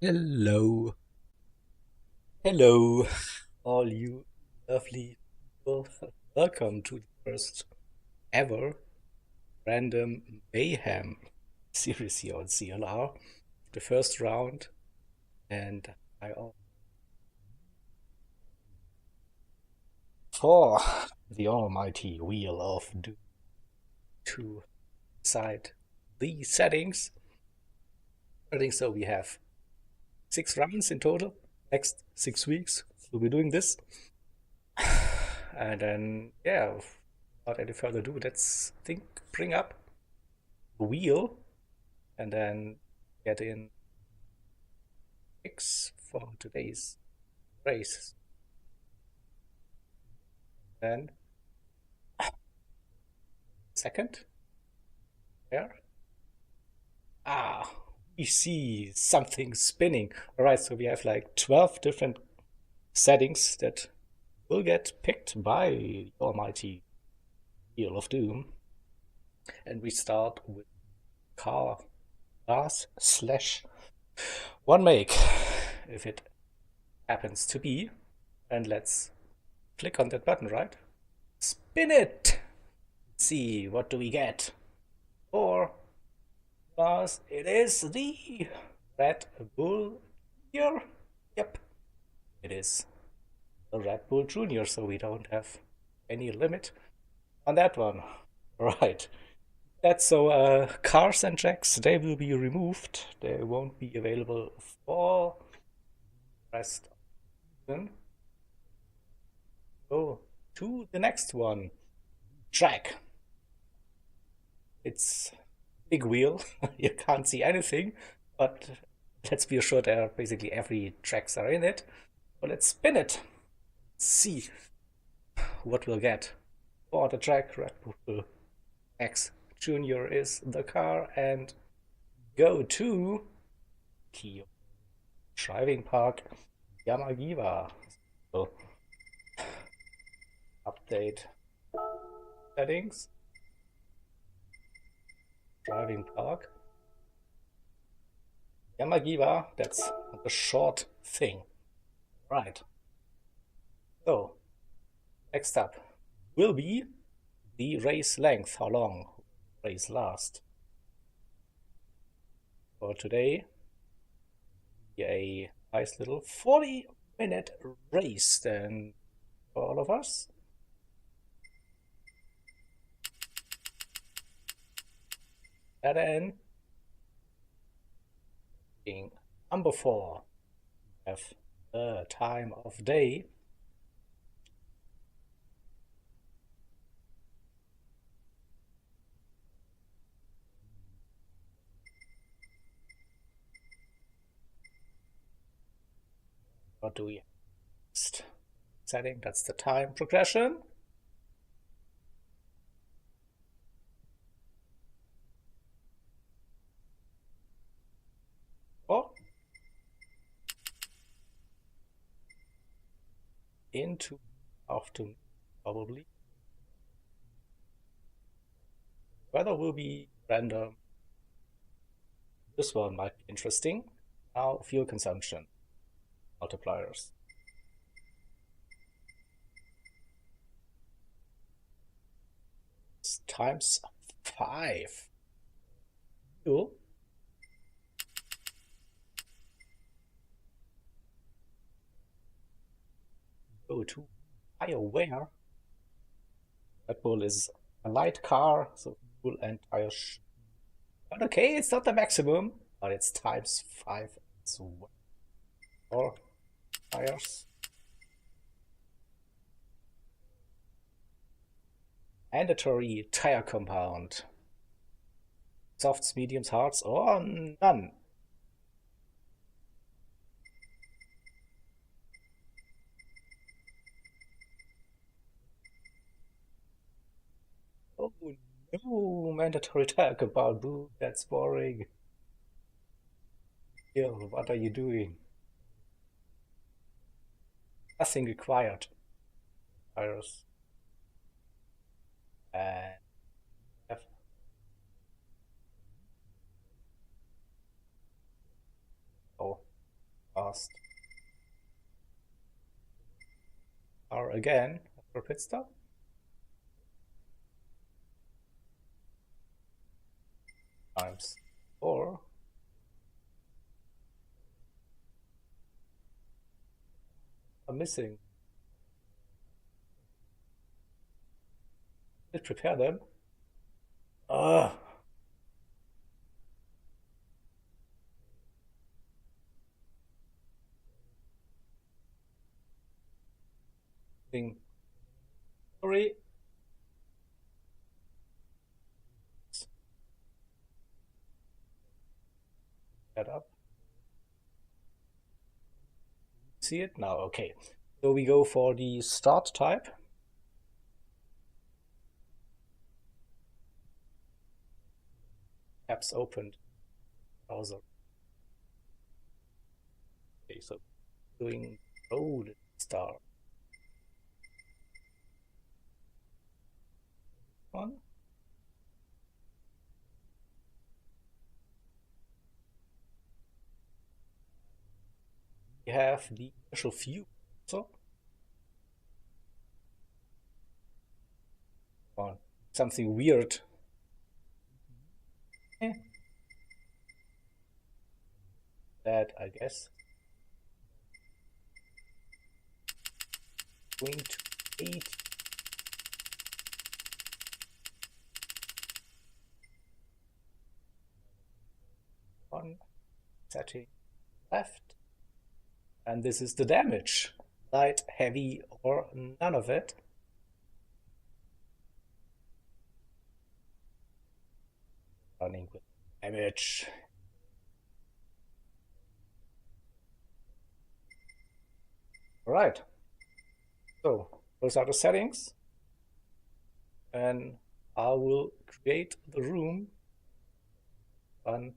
Hello, hello, all you lovely people. Welcome to the first ever Random Mayhem Series here on CLR. The first round, and I for the almighty wheel of doom to decide the settings. I think so. We have 6 rounds in total. Next 6 weeks, we'll be doing this. And then, yeah, without any further ado, let's bring up the wheel and then get in picks for today's race. Then, second, there. Ah, we see something spinning. All right, so we have like 12 different settings that will get picked by the almighty Wheel of Doom. And we start with car class slash one make, if it happens to be. And let's click on that button, right? Spin it! Let's see, what do we get? Or, plus, it is the Red Bull Junior. Yep, it is the Red Bull Junior, so we don't have any limit on that one. Right. That's so cars and tracks, they will be removed. They won't be available for the rest of the season. Go to the next one. Track. It's big wheel. You can't see anything, but let's be assured there basically every tracks are in it. So let's spin it. See what we'll get. For the track, Red Bull X Junior is the car, and go to Kyo Driving Park Yamagiwa. So update settings. Driving Park Yamagiwa, that's the short thing. Right. So, next up will be the race length. How long will race last? For today, a nice little 40-minute race then for all of us. And then, being number 4, we have the time of day. What do we have next? Setting, that's the time progression. Oh, into afternoon, probably. Weather will be random. This one might be interesting. Now, fuel consumption multipliers. It's times 5. Fuel. Go to tire wear. Red Bull is a light car, so fuel and tires. But okay, it's not the maximum, but it's times 5 as well. Or tires. Mandatory tire compound. Softs, mediums, hards, or none. Oh no, mandatory tire compound. Boo, that's boring. Yo, what are you doing? Nothing required. Tires. And F. Oh. Last R again for pit stop. Times 4. I'm missing. Did prepare them? Ah, thing. Sorry. That up. See it now? Okay. So we go for the start type. Tabs opened. Browser. Okay, so doing road star. One. We have the initial view. So something weird. Eh, that I guess. Going to 8. One setting left. And this is the damage. Light, heavy, or none of it. Running with damage. Alright. So those are the settings. And I will create the room on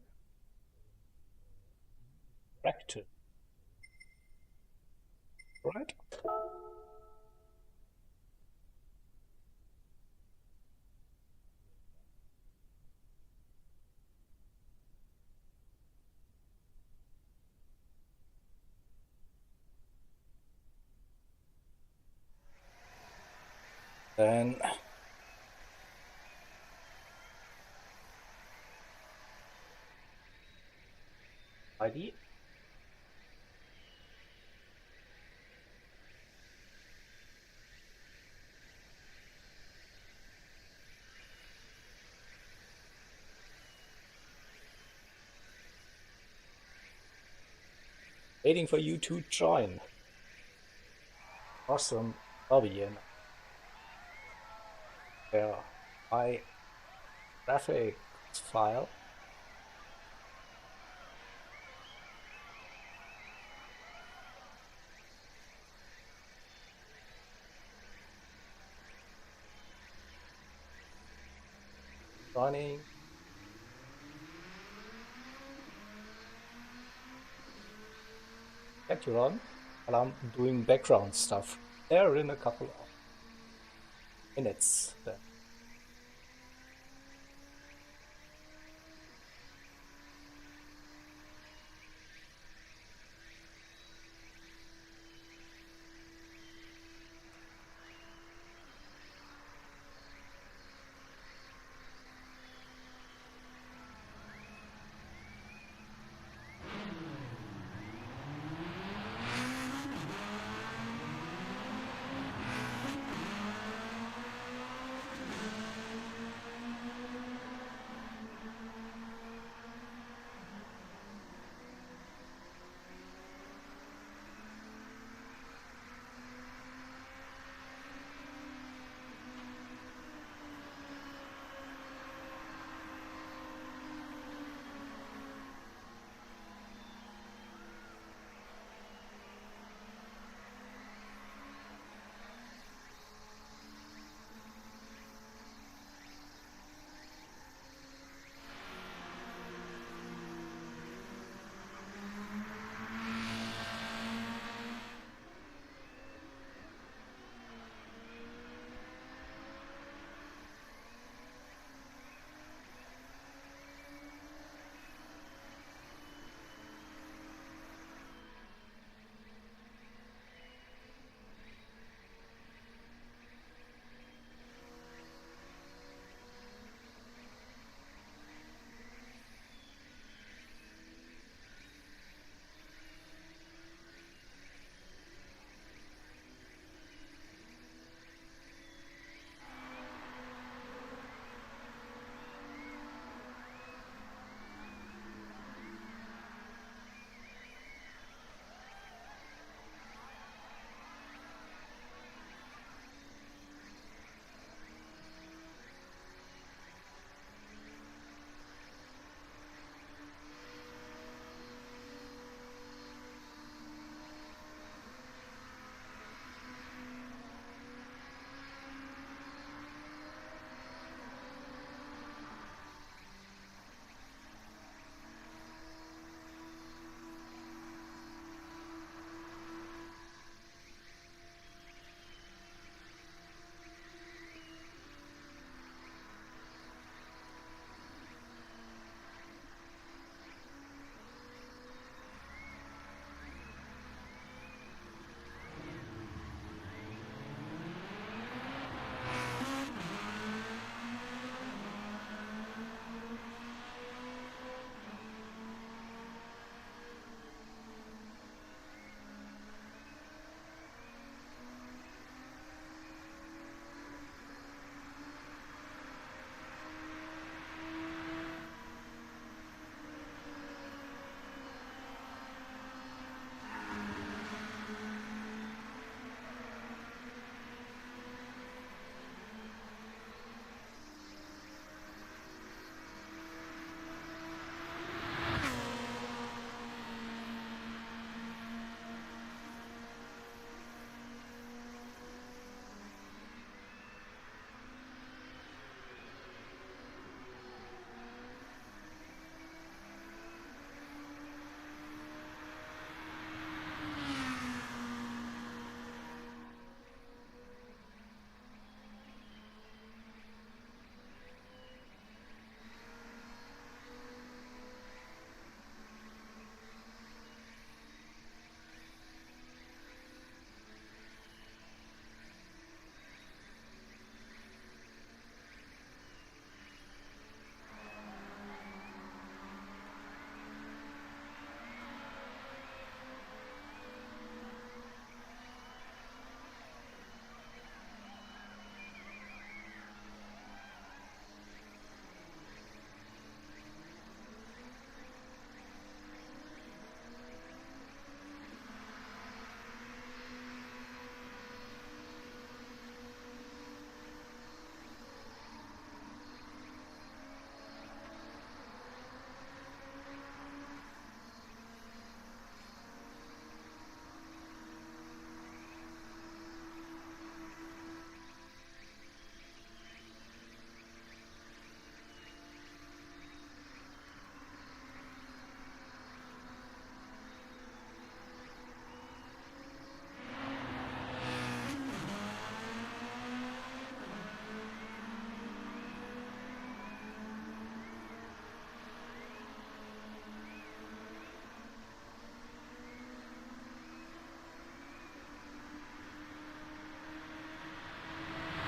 fractal. Right? Then ID. Waiting for you to join. Awesome lobby in there. My graphics file. Joining. Get you on while I'm doing background stuff. There in a couple of minutes. Then.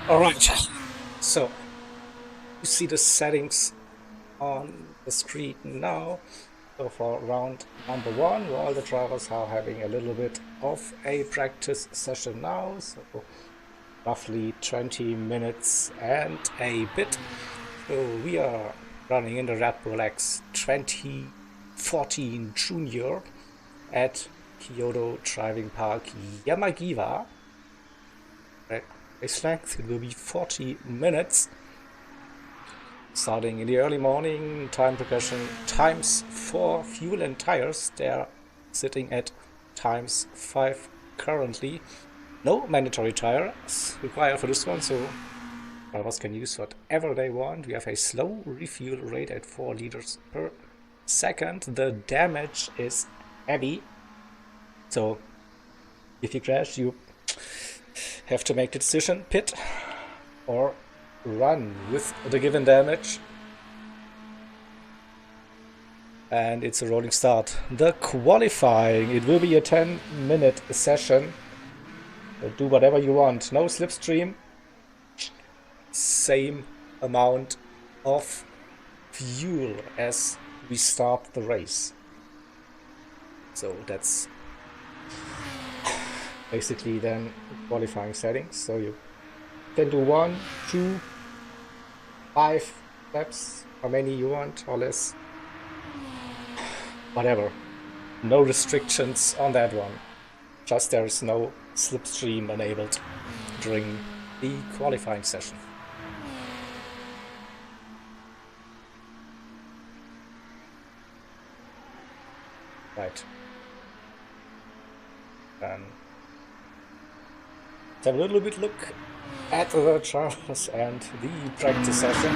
Alright, so you see the settings on the screen now. So for round number 1, all the drivers are having a little bit of a practice session now, so roughly 20 minutes and a bit. So we are running in the Red Bull X 2014 Junior at Kyoto Driving Park Yamagiwa. Race length, it will be 40 minutes. Starting in the early morning, time progression times 4 fuel and tires. They're sitting at times 5 currently. No mandatory tires required for this one, so drivers can use whatever they want. We have a slow refuel rate at 4 liters per second. The damage is heavy, so if you crash, you have to make the decision, pit or run with the given damage. And it's a rolling start. The qualifying, it will be a 10-minute session. Do whatever you want. No slipstream. Same amount of fuel as we start the race. So that's basically then qualifying settings. So you can do 1, 2, 5 laps, how many you want or less. Whatever. No restrictions on that one. Just there is no slipstream enabled during the qualifying session. Right. Then have a little bit look at the drivers and the practice session.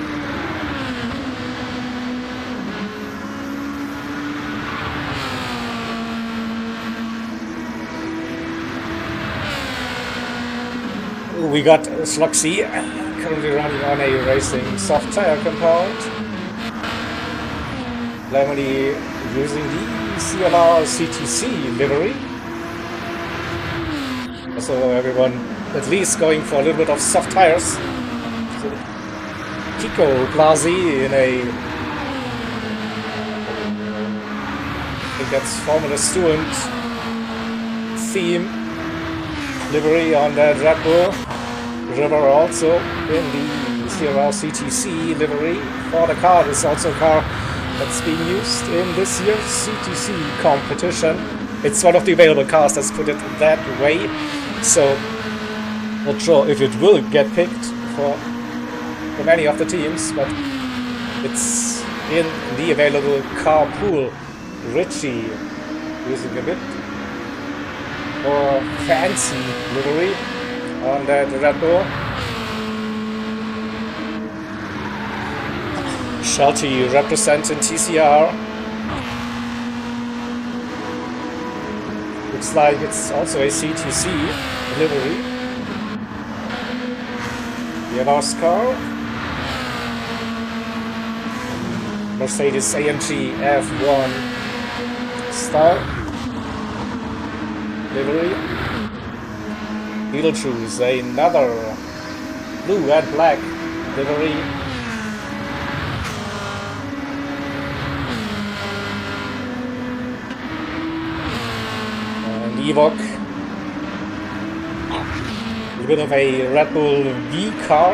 We got Sloxy currently running on a racing soft tire compound. Lemony using the CLR CTC livery. So everyone at least going for a little bit of soft tires. So Kiko Blasi in a, I think that's Formula Student theme livery on that Red Bull. River also in the CLR CTC livery for the car. This is also a car that's being used in this year's CTC competition. It's one of the available cars, let's put it that way. So, not sure if it will get picked for many of the teams, but it's in the available car pool. Richie using a bit more fancy livery on that Red Bull. Shelty representing TCR. Looks like it's also a CTC livery. Yellow's car. Mercedes AMG F1 style livery. Beetlejuice, another blue and black livery. And Evoque, a bit of a Red Bull V car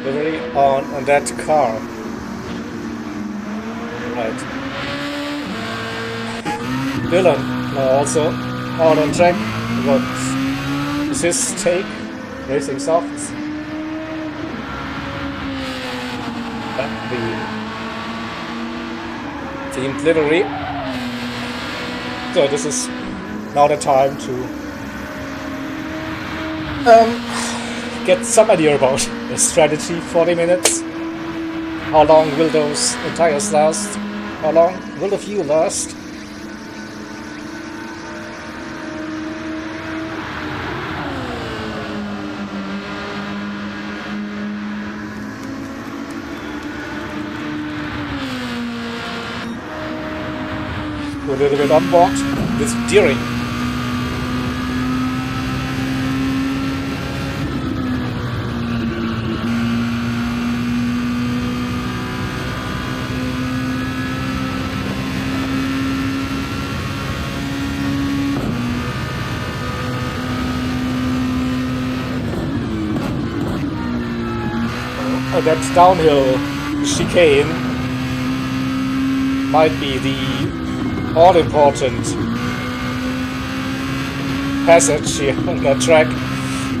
livery on that car. Right. Dylan also out on track. What is his take? Racing softs. The team livery. So this is now the time to get some idea about the strategy. 40 minutes. How long will those tires last? How long will the fuel last? A little bit on board with steering. that downhill chicane might be the all-important passage here on that track.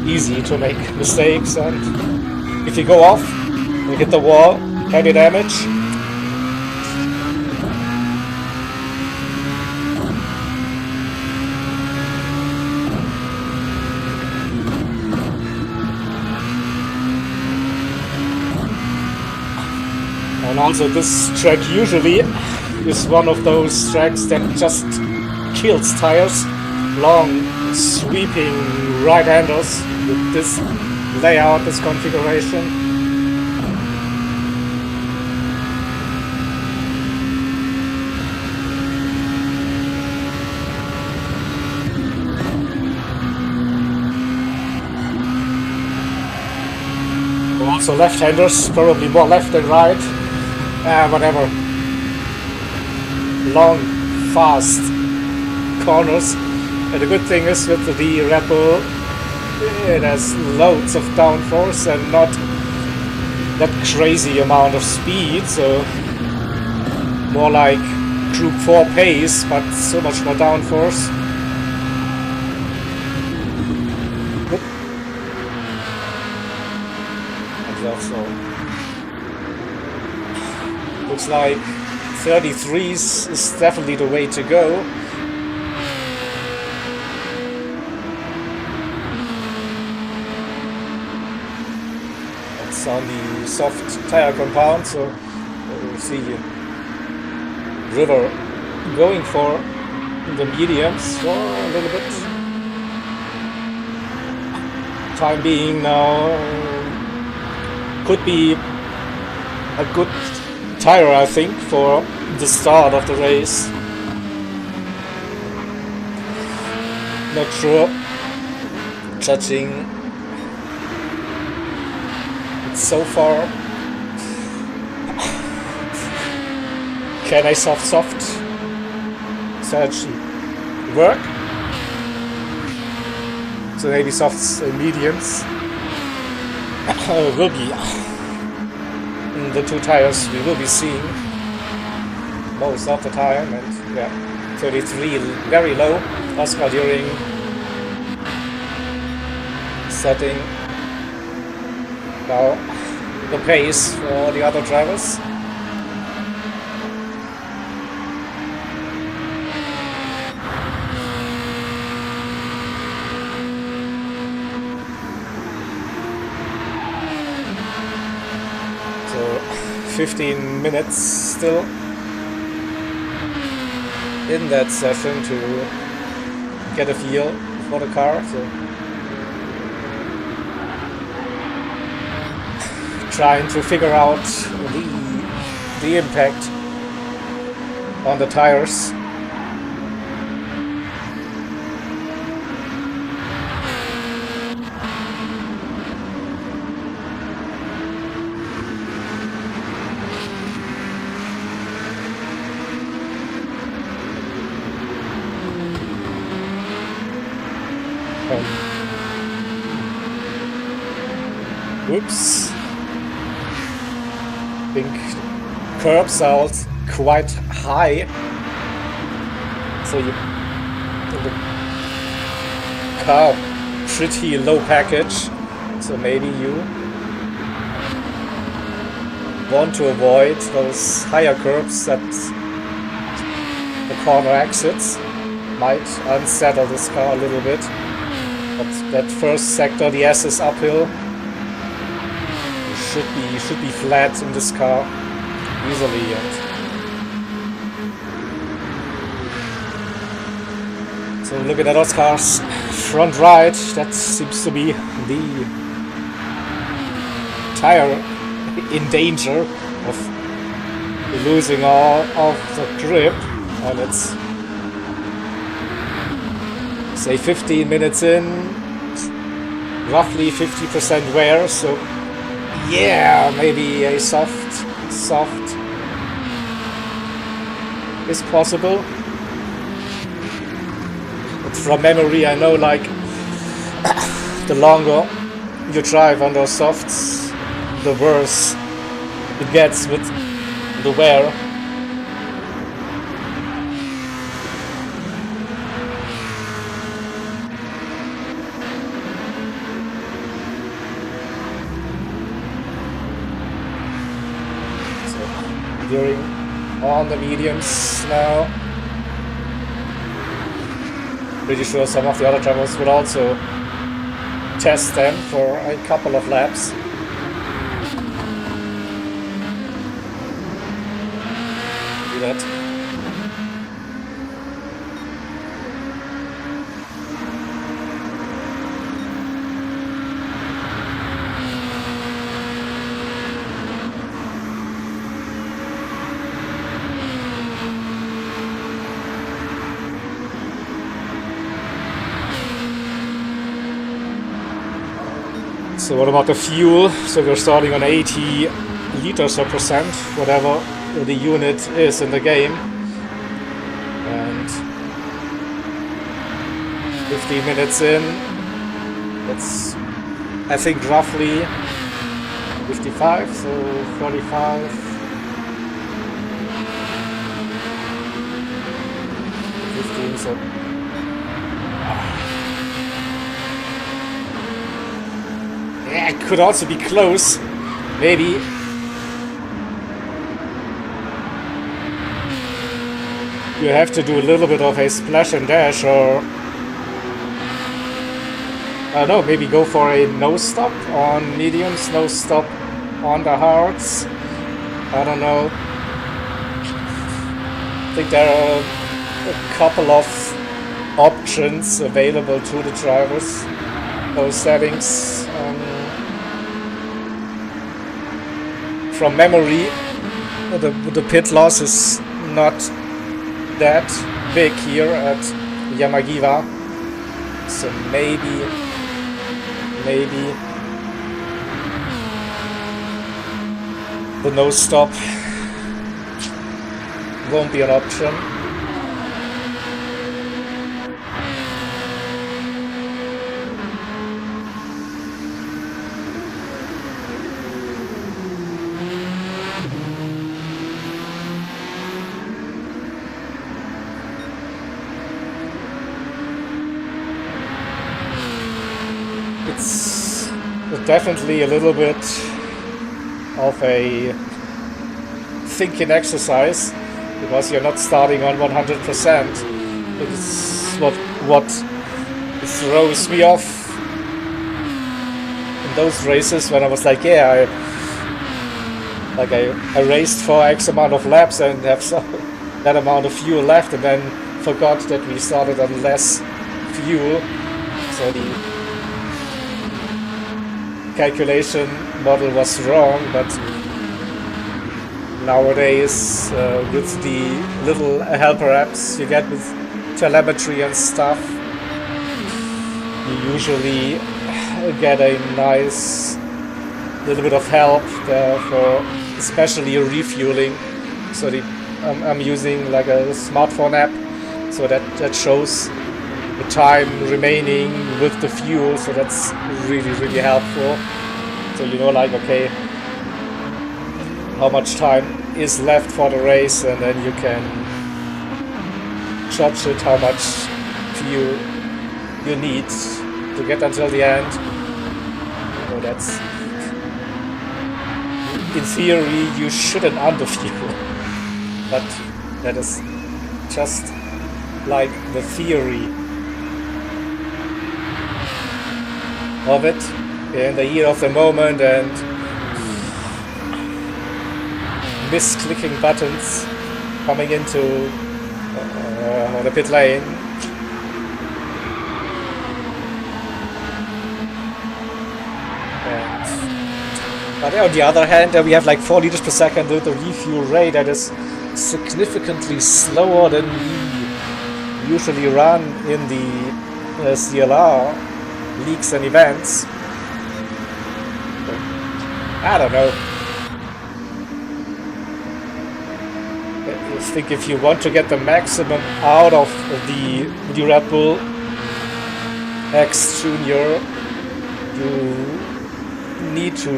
Easy to make mistakes, and if you go off, you hit the wall, heavy damage. And also this track usually is one of those tracks that just kills tires. Long sweeping right-handers with this layout, this configuration. Also left-handers, probably more left than right. Whatever. Long, fast corners. And the good thing is with the Red Bull, it has loads of downforce and not that crazy amount of speed, so more like Group 4 pace, but so much more downforce. And also looks like 33s is definitely the way to go. On the soft tire compound, so we'll see River going for the mediums for a little bit. Time being now could be a good tire, I think, for the start of the race. Not sure, judging so far. Can I soft strategy work? So maybe softs and mediums will be the two tires we will be seeing most of the time. And yeah, 33 very low. Oscar during setting. Now the pace for the other drivers. So 15 minutes still in that session to get a feel for the car. So trying to figure out the impact on the tires. Whoops. I think curbs are quite high, so you the car pretty low package, so maybe you want to avoid those higher curbs at the corner exits. Might unsettle this car a little bit, but that first sector, the S is uphill, should be flat in this car easily. And so looking at Oscar's front right, that seems to be the tire in danger of losing all of the grip, and it's say 15 minutes in, roughly 50% wear, so yeah, maybe a soft is possible. But from memory I know, like, the longer you drive on those softs, the worse it gets with the wear. So gearing on the mediums now. Pretty sure some of the other drivers would also test them for a couple of laps. Do that. So what about the fuel? So we're starting on 80 liters per percent, whatever the unit is in the game. And 15 minutes in, that's I think roughly 55, so 45. 15, so yeah, it could also be close, maybe. You have to do a little bit of a splash and dash, or I don't know, maybe go for a no stop on mediums, no stop on the hards. I don't know. I think there are a couple of options available to the drivers, those settings. From memory, the pit loss is not that big here at Yamagiwa, so maybe the no stop won't be an option. It's definitely a little bit of a thinking exercise, because you're not starting on 100%. It's what throws me off in those races when I was like, yeah, I raced for X amount of laps and have that amount of fuel left, and then forgot that we started on less fuel, so the calculation model was wrong. But nowadays, with the little helper apps you get with telemetry and stuff, you usually get a nice little bit of help there for especially refueling. So I'm using like a smartphone app, so that shows the time remaining with the fuel, so that's really helpful. So you know, like, okay, how much time is left for the race, and then you can judge it how much fuel you need to get until the end. So that's, in theory, you shouldn't underfuel, but that is just like the theory of it in the heat of the moment, and misclicking buttons coming into the pit lane. But on the other hand, we have like 4 liters per second with the refuel rate that is significantly slower than we usually run in the CLR leagues and events. I don't know. I think if you want to get the maximum out of the Red Bull X Junior, you need to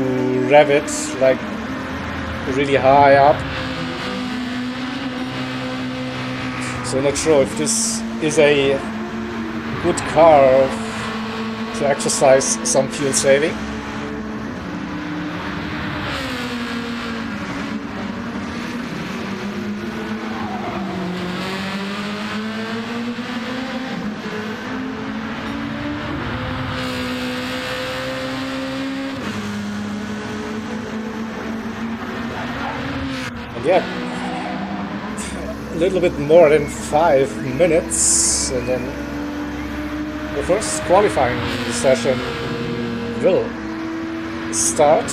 rev it like really high up. So not sure if this is a good car to exercise some fuel saving. And yeah, a little bit more than 5 minutes, and then the first qualifying session will start.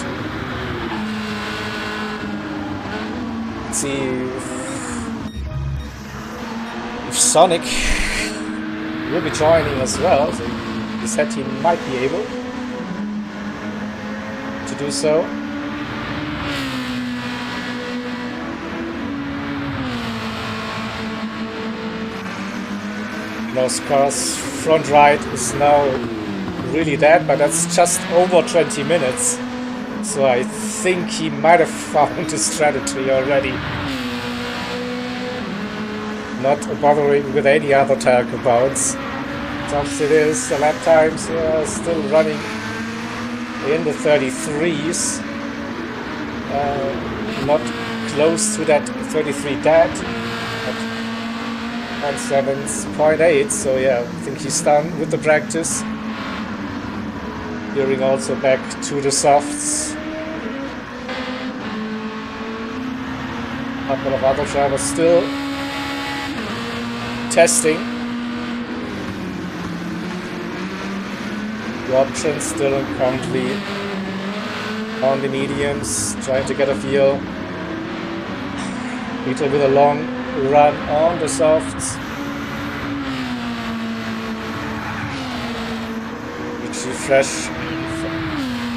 Let's see if Sonic will be joining as well. So he said he might be able to do so. Those cars front right is now really dead, but that's just over 20 minutes. So I think he might have found a strategy already. Not bothering with any other tire compounds. As it is, the lap times are still running in the 33s. Not close to that 33 dead. 7.8, so yeah, I think he's done with the practice. Gearing also back to the softs. A couple of other drivers still testing the options, still currently on the mediums, trying to get a feel. Peter with a long run on the softs. Richie fresh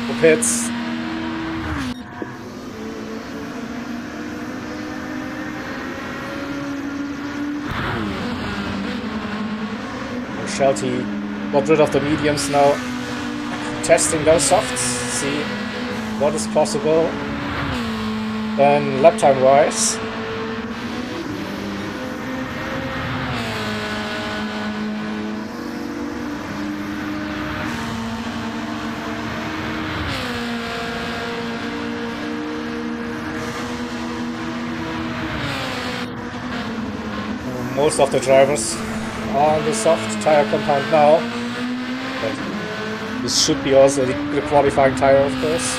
for pits. Shelty got rid of the mediums now. Testing those softs, see what is possible. Then lap time wise. Most of the drivers are on the soft tire compound now. But this should be also the qualifying tire, of course.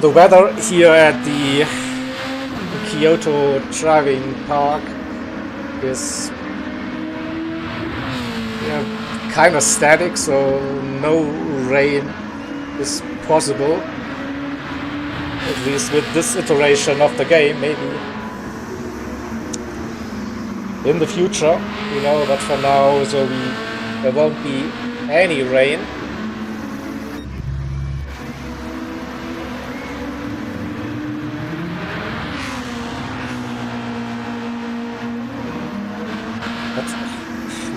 The weather here at the Kyoto driving park is kind of static, so no rain is possible, at least with this iteration of the game. Maybe in the future, but for now, so there won't be any rain.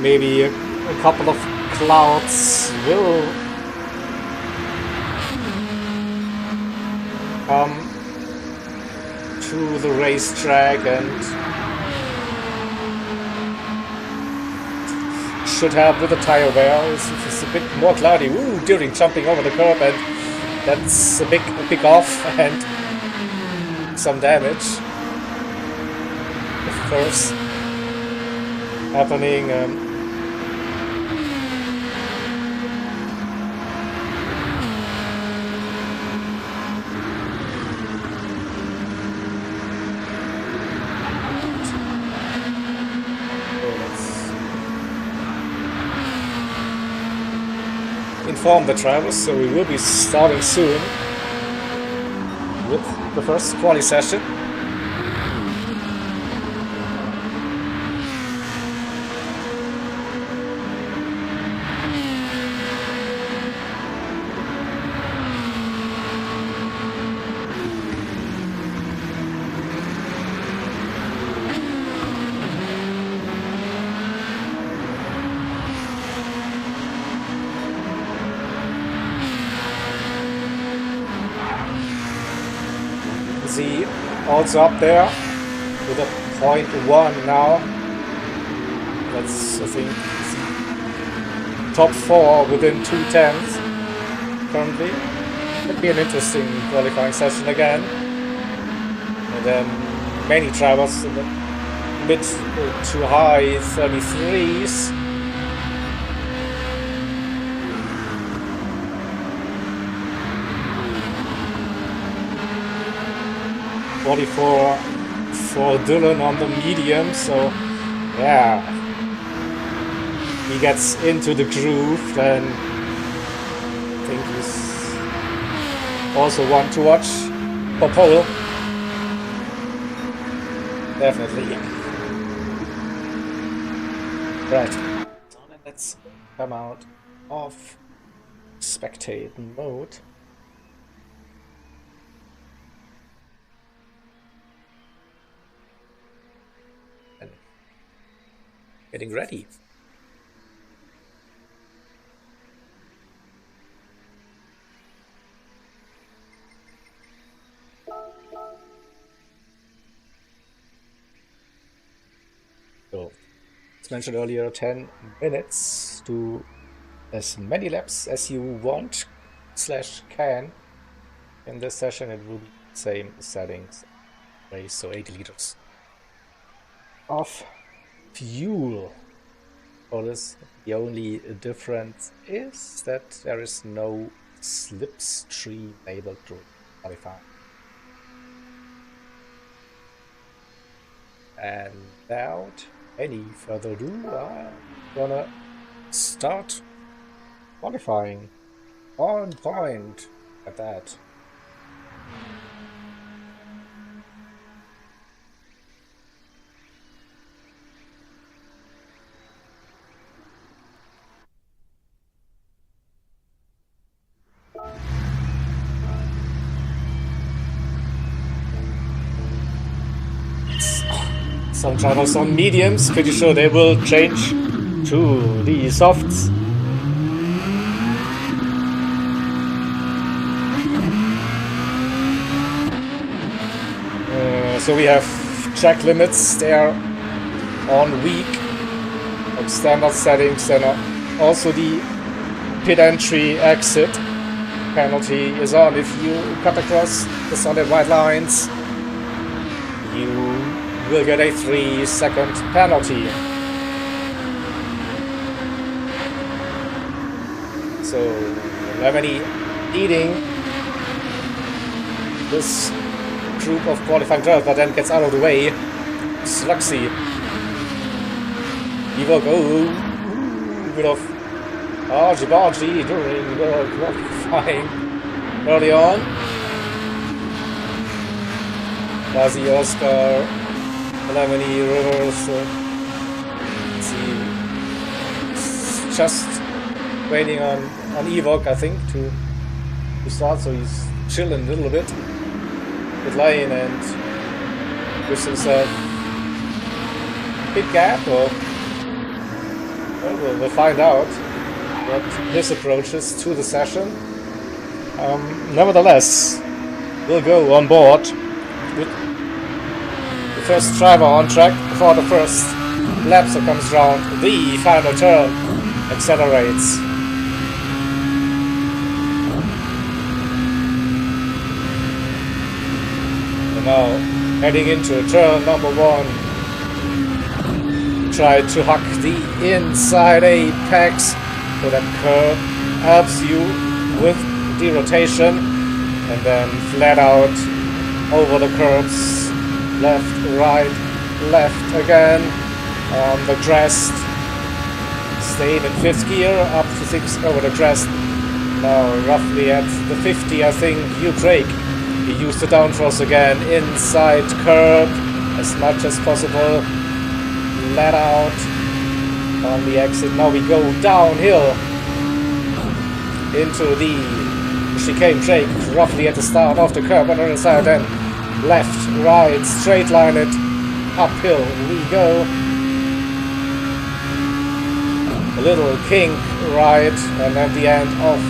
Maybe a couple of clouds will come to the racetrack and should help with the tire wear. It's a bit more cloudy during jumping over the curb, and that's a big off and some damage, of course, happening. Inform the drivers, so we will be starting soon with the first quali session. see also up there with a 0.1 now. That's, I think, top 4 within 2/10 currently. Could be an interesting qualifying session again. And then many drivers in the mid to high 33s. For Dylan on the medium, so yeah, he gets into the groove, then I think he's also one to watch for pole. Definitely. Right, so let's come out of spectate mode. Getting ready. So, as mentioned earlier, 10 minutes to as many laps as you want / can. In this session it will be the same settings race, so 80 liters of fuel. For this, the only difference is that there is no slipstream labeled to qualify. And without any further ado, I'm gonna start qualifying on point at that. Some drivers on mediums, pretty sure they will change to the softs. So we have track limits, they are on weak on standard settings, and also the pit entry exit penalty is on if you cut across the solid white lines. You will get a 3-second penalty. So Lemony leading this group of qualifying drivers, but then gets out of the way. Sluxy. He will go a bit of argy-bargy during the qualifying early on. Lazy Oscar, Lemony, Rivers, let's see, he's just waiting on Ewok, I think, to start, so he's chilling a little bit with lane and gives himself a big gap, or well, we'll find out what his approach is to the session. Nevertheless, we'll go on board with the first driver on track before the first lap so comes round. The final turn accelerates. And now heading into turn number 1. Try to hug the inside apex so that curve helps you with the rotation, and then flat out over the curves, left, right, left again on the crest. Stayed in 5th gear, up to 6 over the crest. Now roughly at the 50, I think, you brake. You use the downforce again, inside curb as much as possible. Let out on the exit. Now we go downhill into the chicane brake, roughly at the start of the curb on the other side, then left, right, straight line it, uphill we go. A little kink right, and at the end of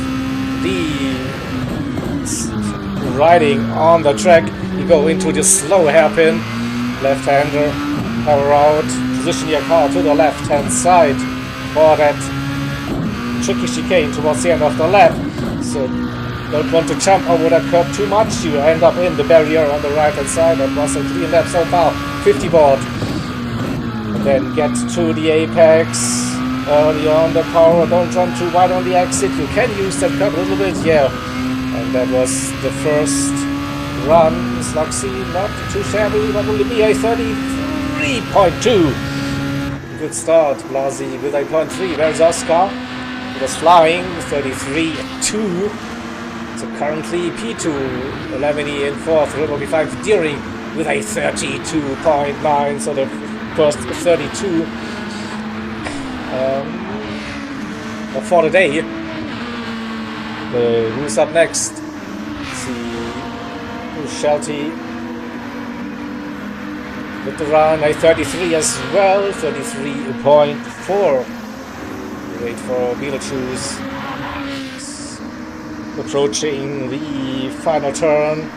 the riding on the track. You go into the slow hairpin, left-hander, power out, position your car to the left-hand side for that tricky chicane towards the end of the lap. So don't want to jump over that curb too much. You end up in the barrier on the right-hand side. That was a clean lap so far. 50 board. And then get to the apex. Early on the power. Don't run too wide on the exit. You can use that curb a little bit. Yeah. And that was the first run. Sluxy, not too shabby, but will be a 33.2. Good start. Blasi with a 0.3. Where's Oscar? It was flying 33.2. So currently P2, Lemony in 4th, River B5 Deering with a 32.9. So the first 32 for the day. Who's up next? Let's see. Shelty with the run, a 33 as well, 33.4. Wait for Beetlejuice. Approaching the final turn.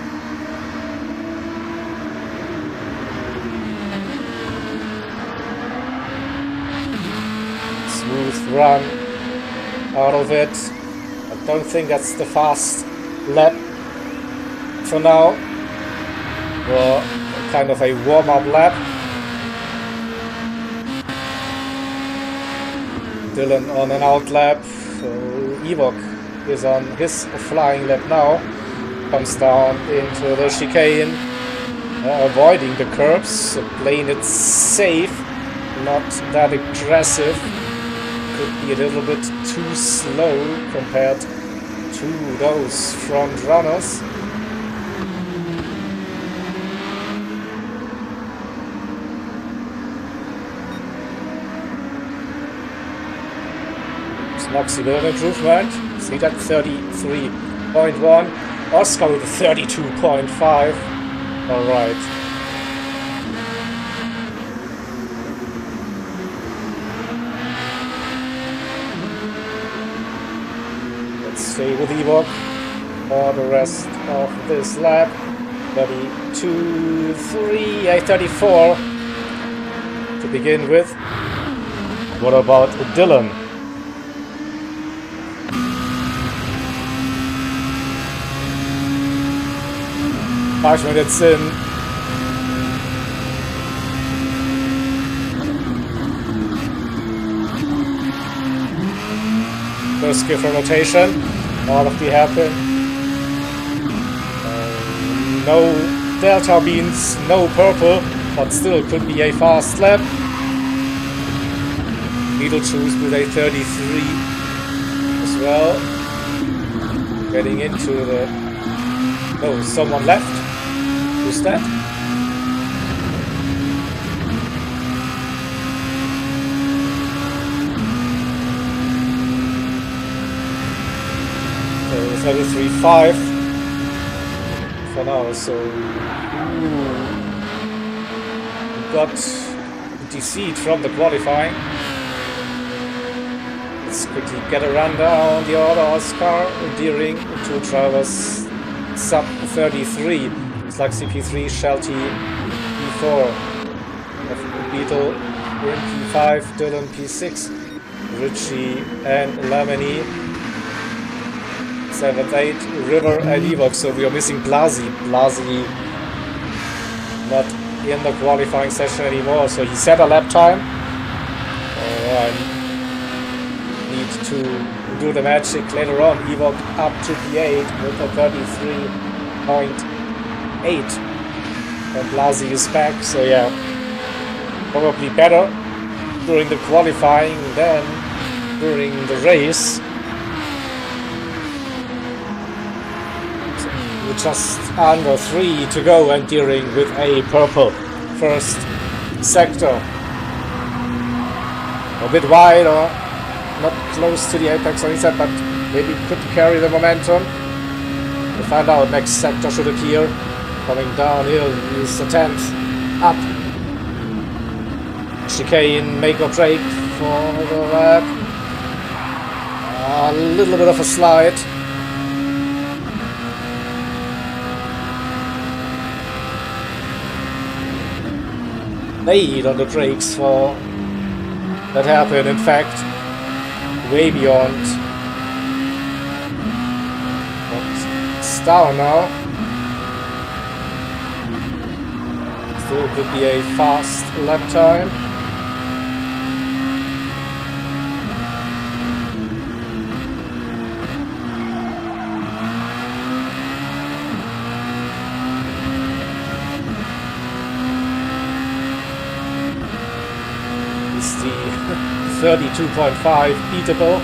Smooth run out of it. I don't think that's the fast lap for now. Or kind of a warm-up lap. Dylan on an out lap. Ewok is on his flying lap now. Comes down into the chicane, avoiding the curbs, playing it safe, not that aggressive. Could be a little bit too slow compared to those front runners. Sluxy with an improvement. See that 33.1. Oscar with 32.5. Alright. Let's stay with Ewok for the rest of this lap. 32, 3, 34 to begin with. What about Dylan? 5 minutes in. First gear for rotation. All of the hairpin. No delta beans, no purple, but still could be a fast lap. Beetlejuice with a 33 as well. Getting into the... Oh, someone left. Who's that? So 33.5 for now. So we got DC'd from the qualifying. Let's quickly get a rundown. The order: Oscar, Deering, 2 drivers, sub 33. It's like CP3, Shelty, P4, Beetle in P5, Dylan P6, Richie and Lemony 7th, 8th, River and Ewok. So we are missing Blasi. Blasi not in the qualifying session anymore. So he set a lap time. Need to do the magic later on. Ewok up to P8 with a 33.8. And Blasi is back, so yeah, probably better during the qualifying than during the race. So just under 3 to go, and Deering with a purple first sector. A bit wide, or not close to the apex on his side, but maybe could carry the momentum. We'll find out. Next sector should appear. Coming downhill, use the 10th up. Chicane, make or break for the lap. A little bit of a slide. laid on the brakes for that happen. In fact, way beyond. It's down now. Still could be a fast lap time. It's the 32.5 beatable.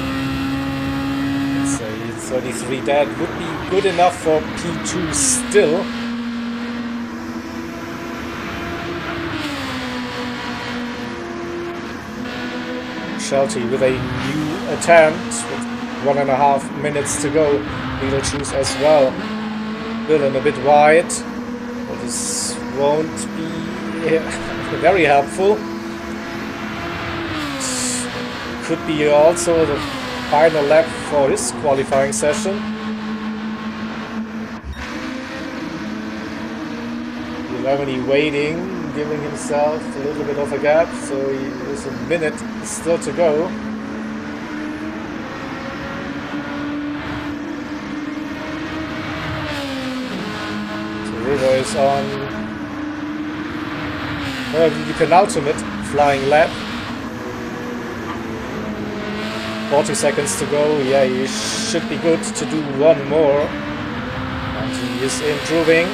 Let's say 33 dead would be good enough for P2 still. Shelty with a new attempt with 1.5 minutes to go. Beetlejuice as well. Dylan a bit wide. But this won't be very helpful. Could be also the final lap for his qualifying session. Lemony waiting, giving himself a little bit of a gap, so there's a minute still to go. So River is on the penultimate flying lap. 40 seconds to go. Yeah, he should be good to do one more. And he is improving.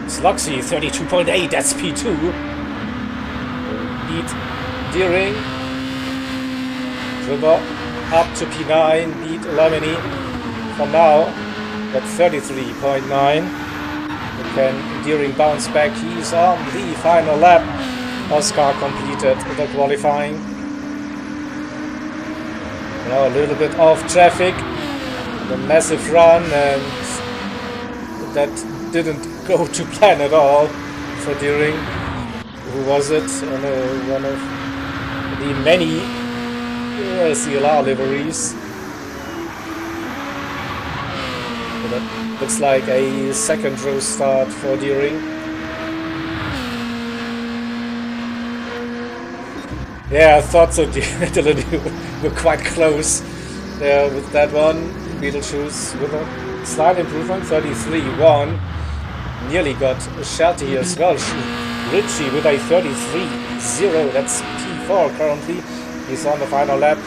Sluxy 32.8, that's P2. Beat Deering. River up to P9, beat Lemony. For now, at 33.9. Can Deering bounce back? He's on the final lap. Oscar completed the qualifying. Now a little bit off traffic. The massive run, and that didn't go to plan at all for Deering. Who was it? One of the many CLR liveries. So that looks like a second row start for Deering. Yeah, I thought so. Dylan, you were quite close there with that one. Beetlejuice with a slight improvement, 33.1. Nearly got Shelty as well. Richie with a 33.0. That's P4 currently. He's on the final lap.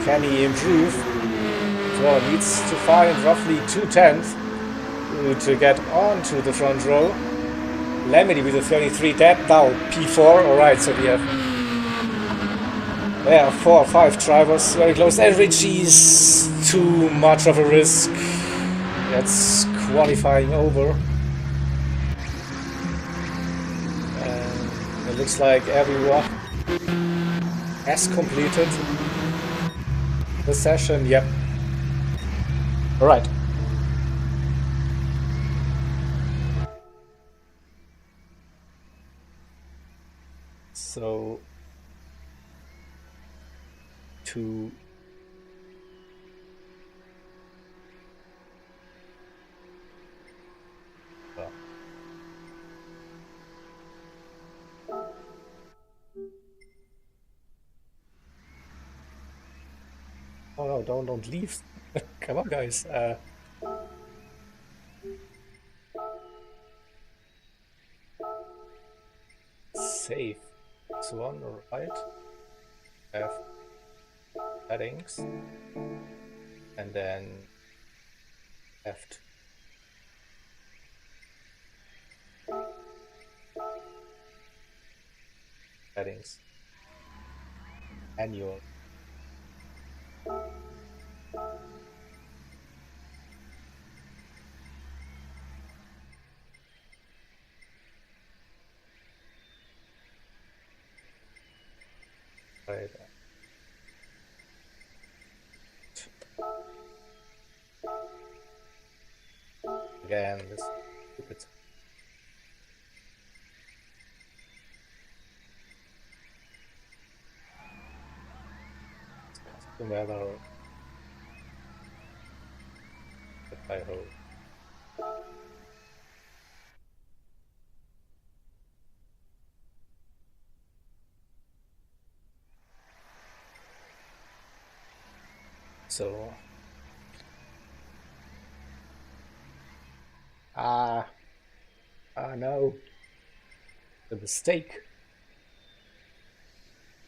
Can he improve? Well, needs to find roughly 2/10 to get onto the front row. Lemony with a 33 dead. Now P4. Alright, so we have 4 or 5 drivers very close. And Richie's too much of a risk. That's qualifying over. It looks like everyone has completed the session. Yep. Alright. So to oh no, don't leave. Come on, guys. Save this one, right? Have settings, and then left. Settings. Annual. Right. Again, this stupid the weather that I hope. So, ah, no, the mistake.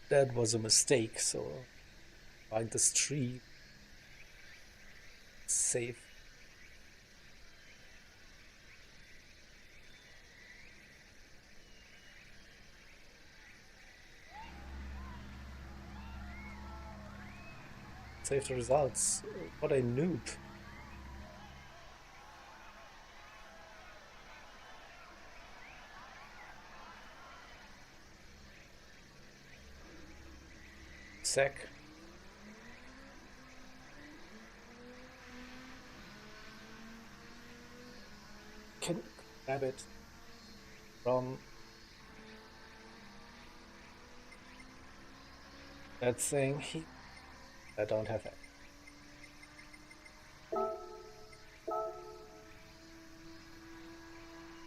That was a mistake. So, find this tree, safe. Save the results. What a noob. Sec. Can grab it from that thing. I don't have it.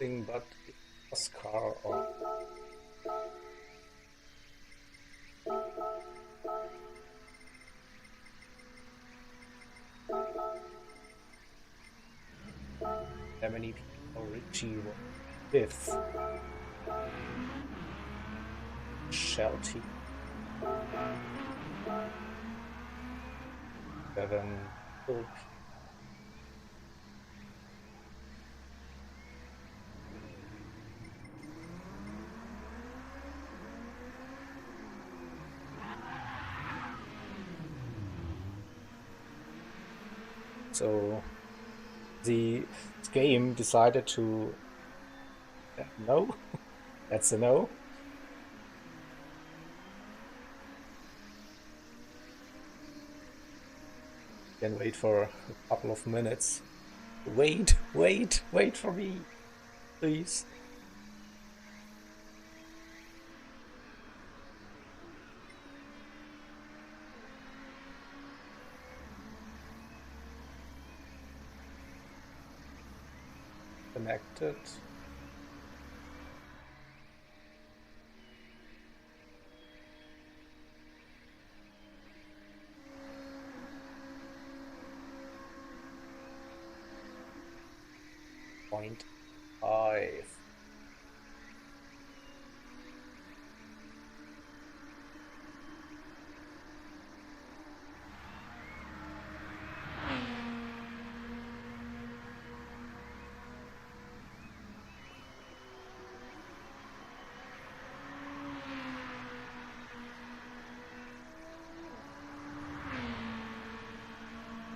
Thing but Oscar or how many people Richie was fifth. Shelty. 7 Phil. So the game decided to no, that's a no. Can wait for a couple of minutes. Wait for me, please. Connected. Point 5.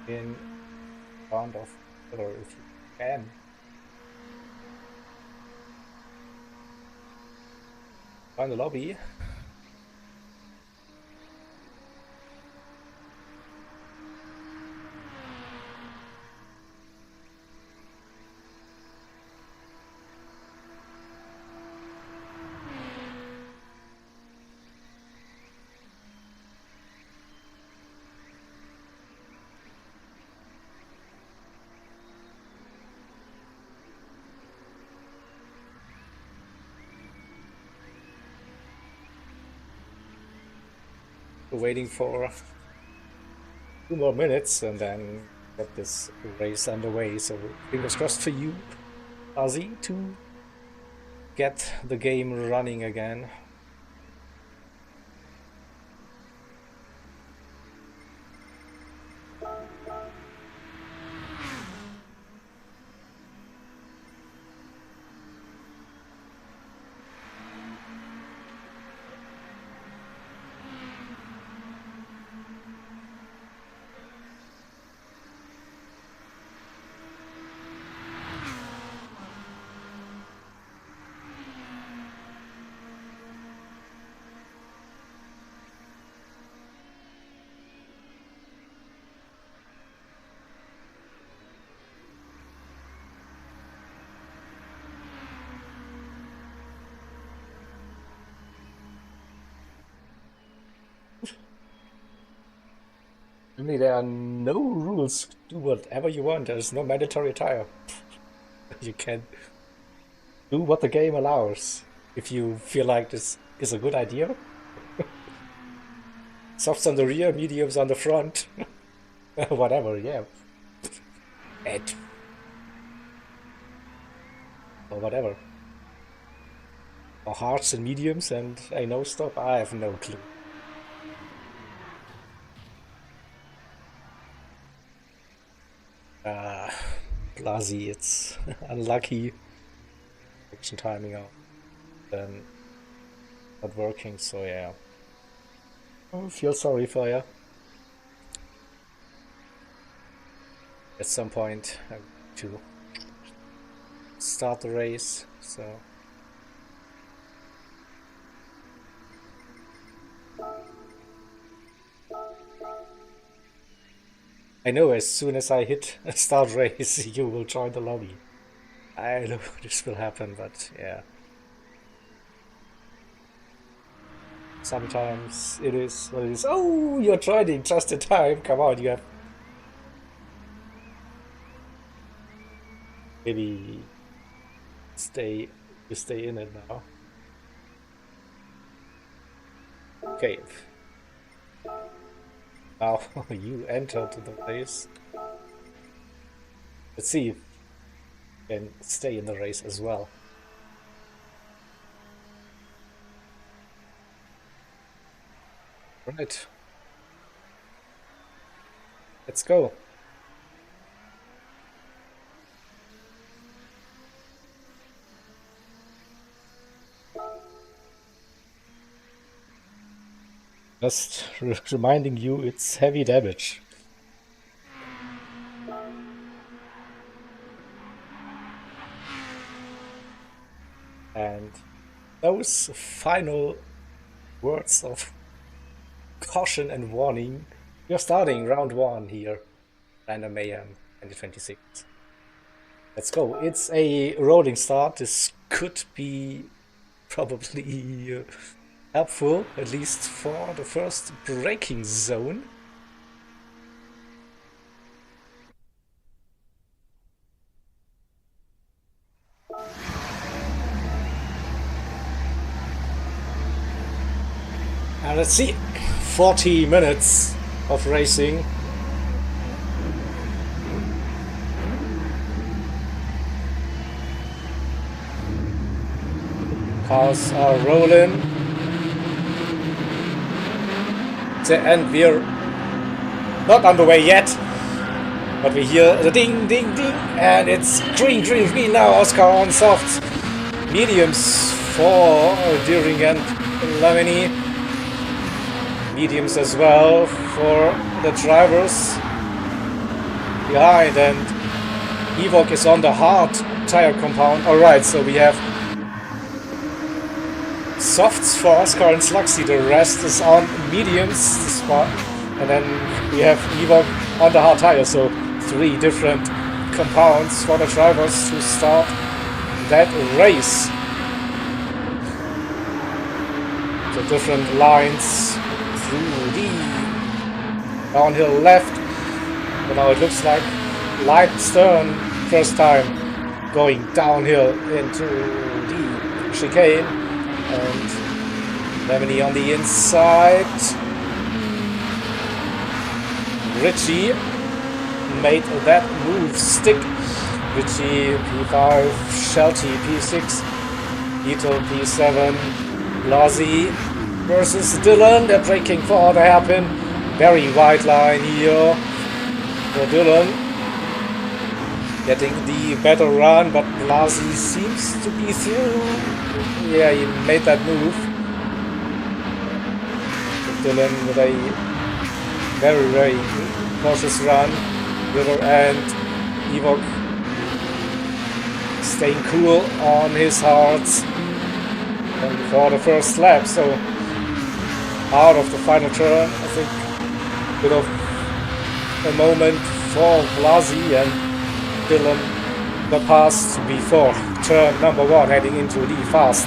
In front of her if you can. Find the lobby. Waiting for 2 more minutes and then get this race underway. So fingers crossed for you, Ozzy, to get the game running again. There are no rules. Do whatever you want. There's no mandatory tire. You can do what the game allows. If you feel like this is a good idea. Softs on the rear, mediums on the front. Whatever, yeah. Ed. Or whatever. Or hards and mediums and a no stop. I have no clue. Blasi, it's unlucky. Action timing out. Then not working, so yeah. I feel sorry for you. At some point, I have to start the race, so. I know as soon as I hit a start race, you will join the lobby. I know this will happen, but yeah. Sometimes it is what it is. Oh, you're joining just in time. Come on, you have. Maybe you stay in it now. Okay. Now you entered the race. Let's see if you can stay in the race as well. Right. Let's go. Just reminding you, it's heavy damage. And those final words of caution and warning. You're starting round 1 here. Random Mayhem 2026. Let's go. It's a rolling start. This could be probably helpful, at least for the first braking zone. And let's see, 40 minutes of racing. Cars are rolling. And we're not on the way yet, but we hear the ding, ding, ding, and it's green, green, green now. Oscar on soft, mediums for Deering and Lamini, mediums as well for the drivers behind, and Ewok is on the hard tire compound. All right, so we have softs for Oscar and Sluxy, the rest is on mediums, and then we have Ewok on the hard tire, so 3 different compounds for the drivers to start that race. The different lines through the downhill left, and now it looks like light stern first time going downhill into the chicane. And Lemony on the inside. Richie made that move stick. Richie P5, Shelty P6, Beetle P7, Blasi versus Dylan. They're braking for the hairpin. Very wide line here for Dylan. Getting the better run, but Blasi seems to be through. Yeah, he made that move. Dylan with a very, very cautious run. River and Ewok staying cool on his hearts for the first lap. So out of the final turn, I think a bit of a moment for Blasi, and Dylan the pass before turn number 1, heading into the fast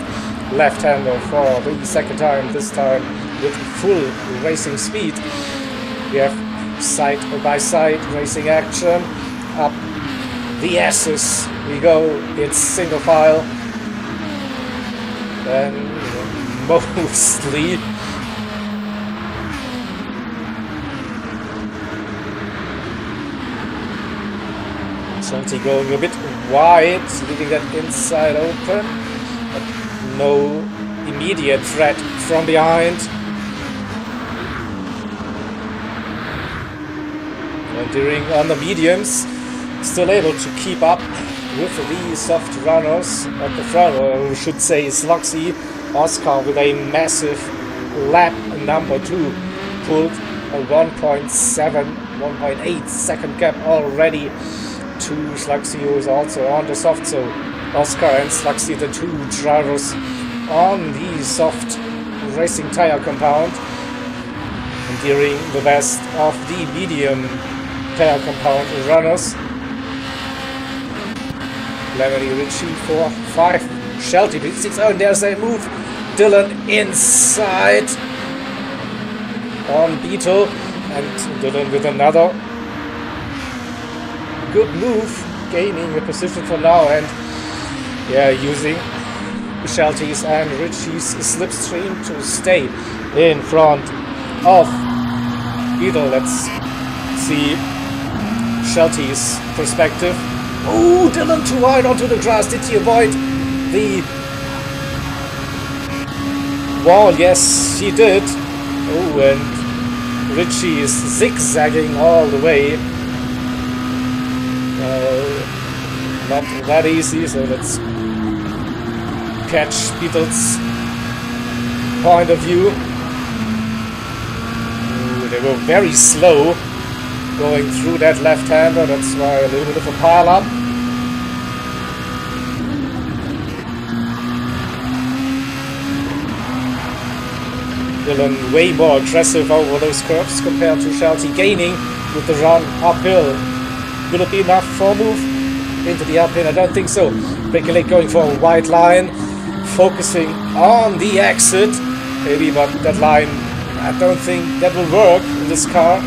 left-hander for the second time, this time with full racing speed. We have side by side racing action. Up the S's we go. It's single file. Then mostly Shelty going a bit wide, leaving that inside open, but no immediate threat from behind. During on the mediums, still able to keep up with the soft runners at the front, or we should say Sluxy. Oscar with a massive lap number 2, pulled a 1.8 second gap already to Sluxy, who is also on the soft. So Oscar and Sluxy, the two drivers on the soft racing tire compound, and during the best of the medium tire compound runners. Lemony, Ritchie, 4, 5, Shelty, 6, oh, and there's a move. Dylan inside on Beetle, and Dylan with another good move, gaining a position for now, and yeah, using Shelty's and Ritchie's slipstream to stay in front of Beetle. Let's see Shelty's perspective. Oh, Dylan too wide onto the grass. Did he avoid the wall? Yes, he did. Oh, and Ritchie is zigzagging all the way. Not that easy, so let's catch Beetle's point of view. Ooh, they were very slow going through that left-hander, that's why a little bit of a pile-up. Dylan way more aggressive over those curves compared to Shelty, gaining with the run uphill. Will it be enough for a move into the uphill? I don't think so. Breaking going for a wide line, focusing on the exit, maybe, but that line, I don't think that will work in this car.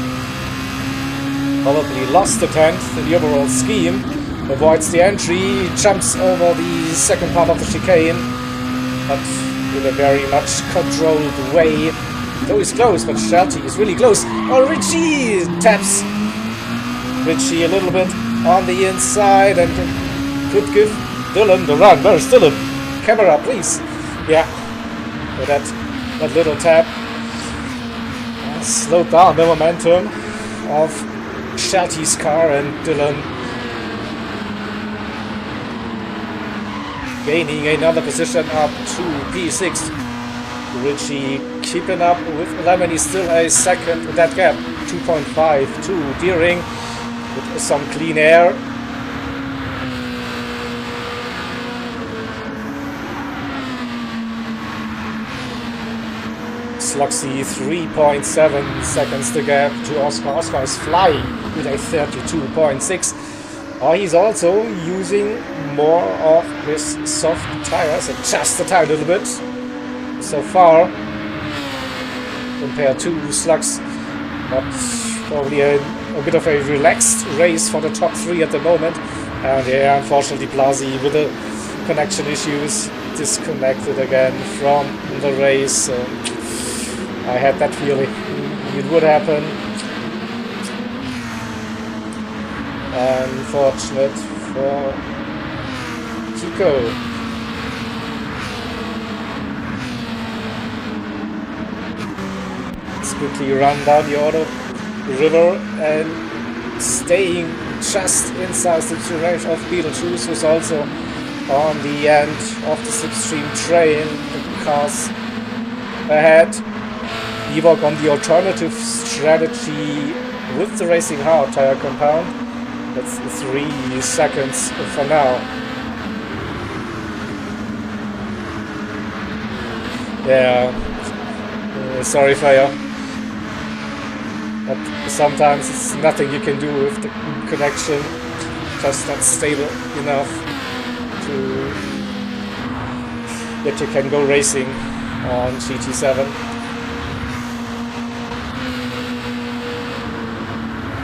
Probably lost the 10th in the overall scheme. Avoids the entry, jumps over the second part of the chicane, but in a very much controlled way. Though he's close, but Shelty is really close. Oh, Ritchie taps Ritchie a little bit on the inside and could give Dylan the run. Where's Dylan? Camera, please. Yeah, with that little tap slowed down the momentum of Shelty's car, and Dylan gaining another position up to P6. Ritchie keeping up with Lemony, still a second that gap, 2.5 to Deering with some clean air. Sluxy 3.7 seconds the gap to Oscar. Oscar is flying with a 32.6. He's also using more of his soft tires, just a tiny little bit so far compared to Slugs, but probably a bit of a relaxed race for the top 3 at the moment. And yeah, unfortunately Blasi with the connection issues disconnected again from the race. So I had that feeling it would happen. Unfortunate for Kiko. Let's quickly run down the auto river and staying just inside the range of Beetlejuice, who's also on the end of the slipstream train. The cars ahead. Ewok on the alternative strategy with the racing hard tire compound. That's 3 seconds for now. Yeah, sorry Fire. But sometimes it's nothing you can do with the connection. Just not stable enough to that you can go racing on GT7.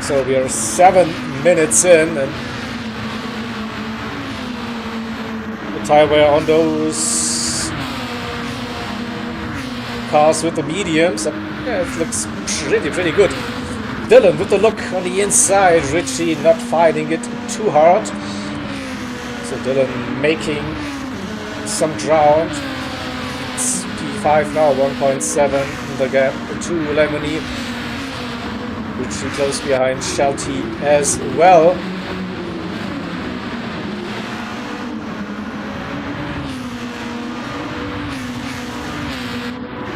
So we are 7 minutes in, and the tyre wear on those cars with the mediums, yeah, it looks pretty good. Dylan with the look on the inside, Richie not fighting it too hard. So Dylan making some ground. It's P5 now, 1.7 in the gap to Lemony. Richie close behind Shelty as well.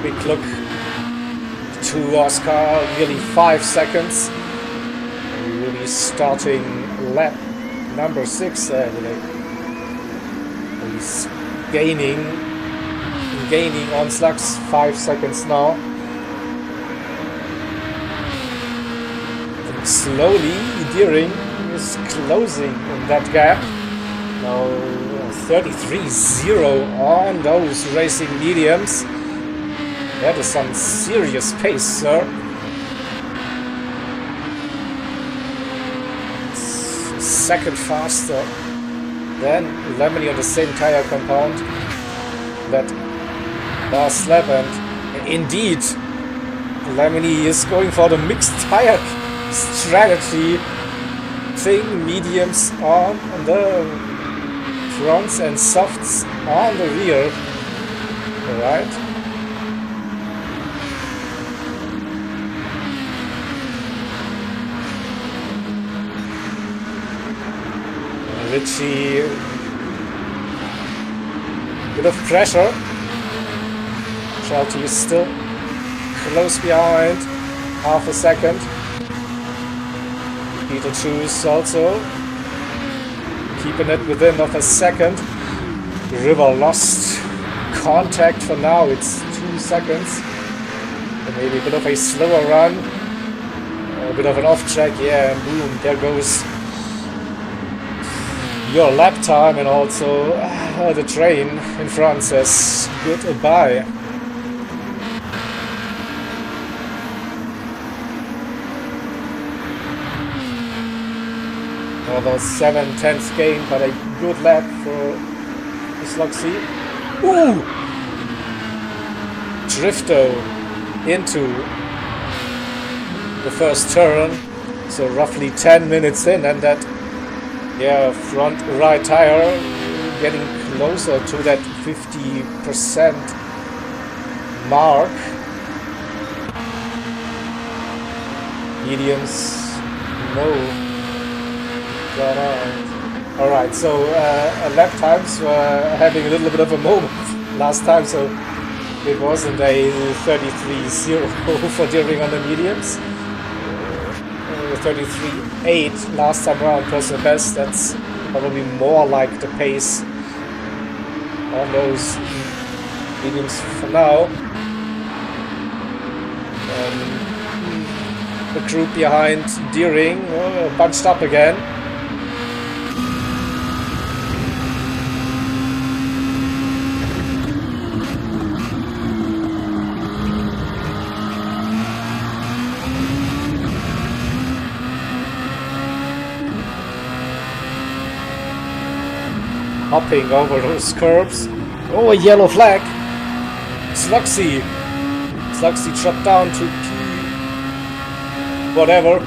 Big look to Oscar, nearly 5 seconds. We will be starting lap number 6. He's gaining on slugs, 5 seconds now. And slowly, Deering is closing in that gap. Now 33.0 on those racing mediums. That is some serious pace, sir. It's second faster than Lemony on the same tire compound that last lap, and indeed Lemony is going for the mixed tire strategy thing. Mediums on the fronts and softs on the rear. Alright. Richie, bit of pressure. Shelty is still close behind, half a second. Peter Choose also keeping it within of a second. River lost contact for now, it's 2 seconds. And maybe a bit of a slower run, a bit of an off track, yeah, and boom, there goes your lap time, and also the train in front says goodbye. Although 7/10 gain, but a good lap for Slugsy. Ooh! Drifto into the first turn, so roughly 10 minutes in, and that front right tire getting closer to that 50% mark. Mediums, no. Got out. Alright, so lap times were having a little bit of a moment last time, so it wasn't a 33.0 for Deering on the mediums. 33.8 last time around, personal best. That's probably more like the pace on those mediums for now. The group behind Deering bunched up again. Hopping over those curbs. Oh, a yellow flag. Slugsy dropped down to P whatever.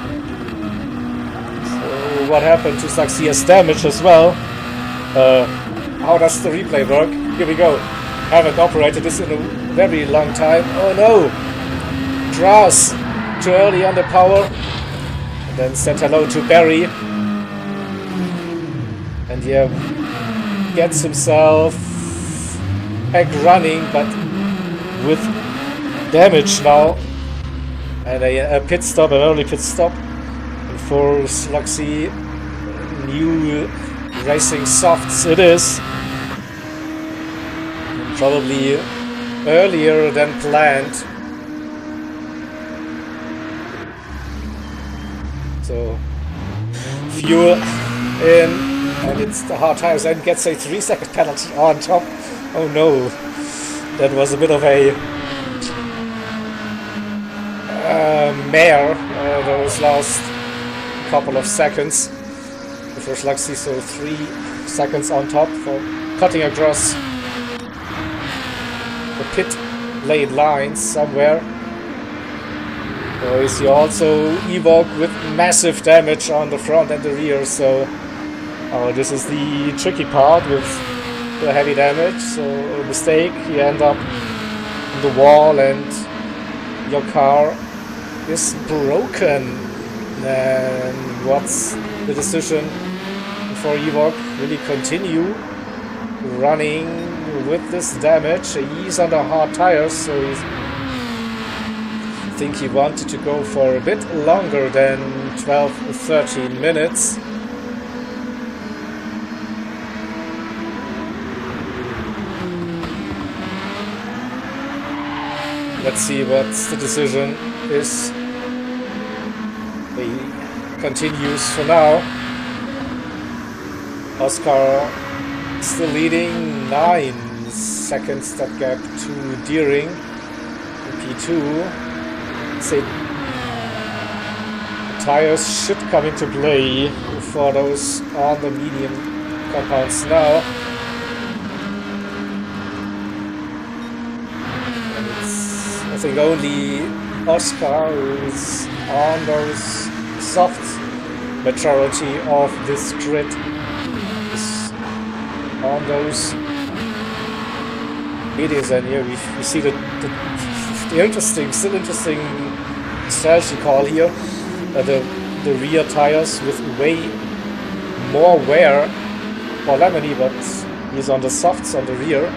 So what happened to Slugsy? He has damage as well. How does the replay work? Here we go. Haven't operated this in a very long time. Oh no! Grass too early on the power. And then said hello to Barry. And gets himself back running, but with damage now. And a pit stop, an early pit stop. And for Slugsy, new racing softs it is. Probably earlier than planned. So, fuel in. And it's the hard tires and gets a 3-second penalty on top. Oh no, that was a bit of a mare, those last couple of seconds before Schluxy, so 3 seconds on top for cutting across the pit lane lines somewhere. So you see also Evoque with massive damage on the front and the rear, so this is the tricky part with the heavy damage. So a mistake, you end up on the wall and your car is broken. And what's the decision for Evoque? Will he continue running with this damage? He's under hard tires, so I think he wanted to go for a bit longer than 12 or 13 minutes. Let's see what the decision is. He continues for now. Oscar still leading, 9 seconds that gap to Deering in P2. Say tires should come into play for those on the medium compounds now. And it's, I think, only Oscar who's on those soft majority of this grid, is on those mediums, and here we see the still interesting strategy call here. The rear tires with way more wear for Lemony, but he's on the softs on the rear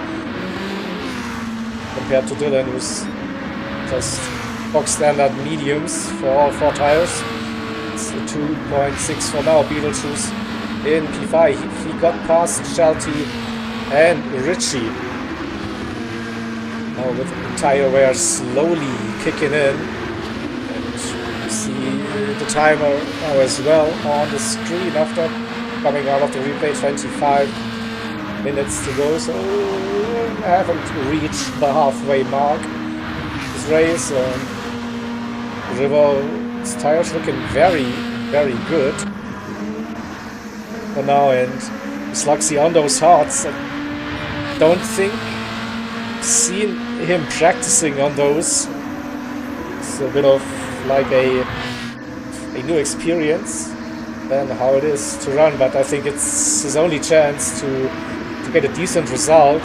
compared to Dylan, who's just box standard mediums for all 4 tires. It's a 2.6 for now. Beetlejuice in P5. He got past Shelty and Richie. Now with tire wear slowly kicking in. And you see the timer now as well on the screen after coming out of the replay. 25 minutes to go, so I haven't reached the halfway mark this race. River's tires looking very, very good for now, and Schluxy on those hards. I don't think I've seen him practicing on those. It's a bit of like a new experience than how it is to run, but I think it's his only chance to get a decent result,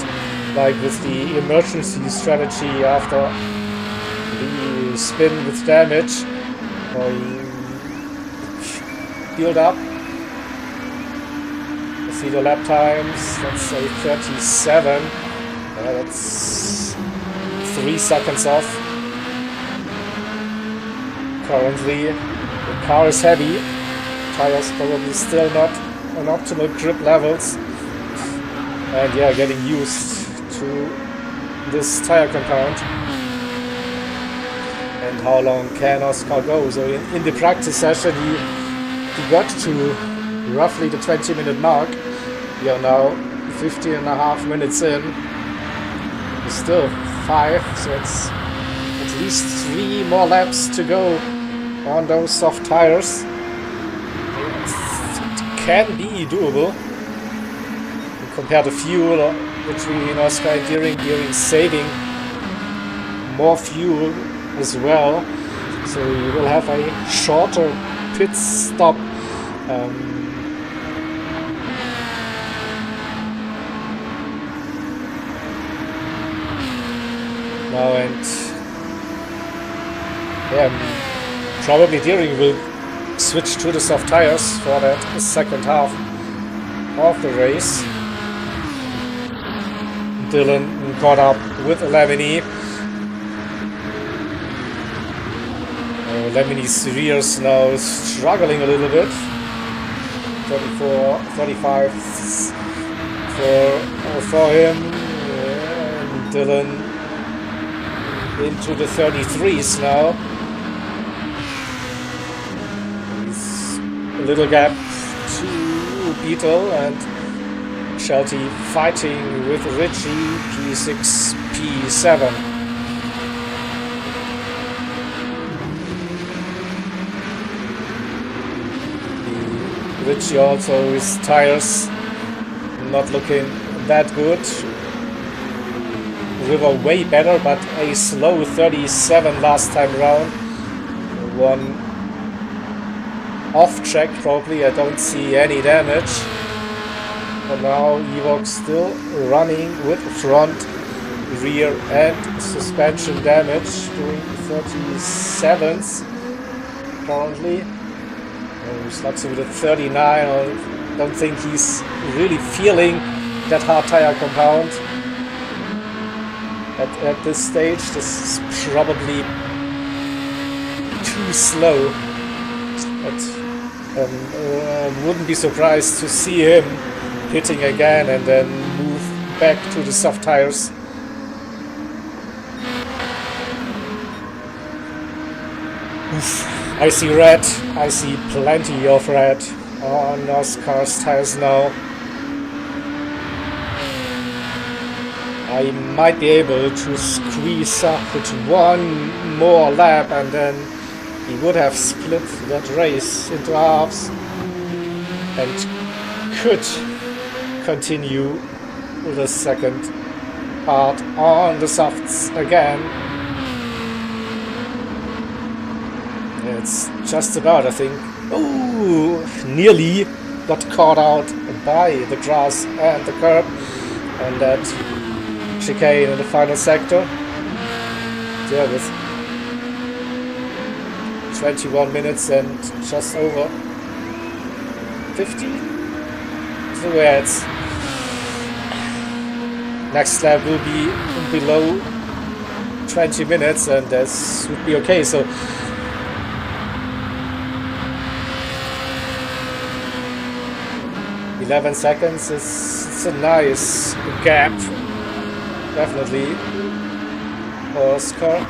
like with the emergency strategy after the spin with damage, or build up. I see the lap times, let's say 37, that's 3 seconds off. Currently the car is heavy, tires probably still not on optimal grip levels, and yeah, getting used to this tire compound. And how long can Oscar go? So in the practice session he got to roughly the 20-minute mark. We are now 15.5 minutes in. There's still 5, so it's at least 3 more laps to go on those soft tires. It can be doable. Compare the fuel between Oscar and Deering. Deering saving more fuel as well, so you will have a shorter pit stop. Now, and yeah, probably Deering will switch to the soft tires for that second half of the race. Dylan caught up with Lemony. Lemony's rears now struggling a little bit. 34, 35 for him. And Dylan into the 33s now. He's a little gap to Beetle, and Shelty fighting with Richie, P6, P7. Richie also, his tires not looking that good. River way better, but a slow 37 last time around. One off track probably, I don't see any damage. But now Ewok still running with front, rear and suspension damage, doing 37s currently. Sluxy with a 39. I don't think he's really feeling that hard tire compound at this stage. This is probably too slow. But wouldn't be surprised to see him hitting again and then move back to the soft tires. Oof. I see red, I see plenty of red on Oscar's tires now. I might be able to squeeze up with one more lap and then he would have split that race into halves and could continue the second part on the softs again. It's just about, I think. Oh, nearly got caught out by the grass and the curb and that chicane in the final sector. Yeah, with 21 minutes and just over 50. So yeah, it's next lap will be below 20 minutes and this would be okay. So 11 seconds is a nice gap, definitely, for Oscar.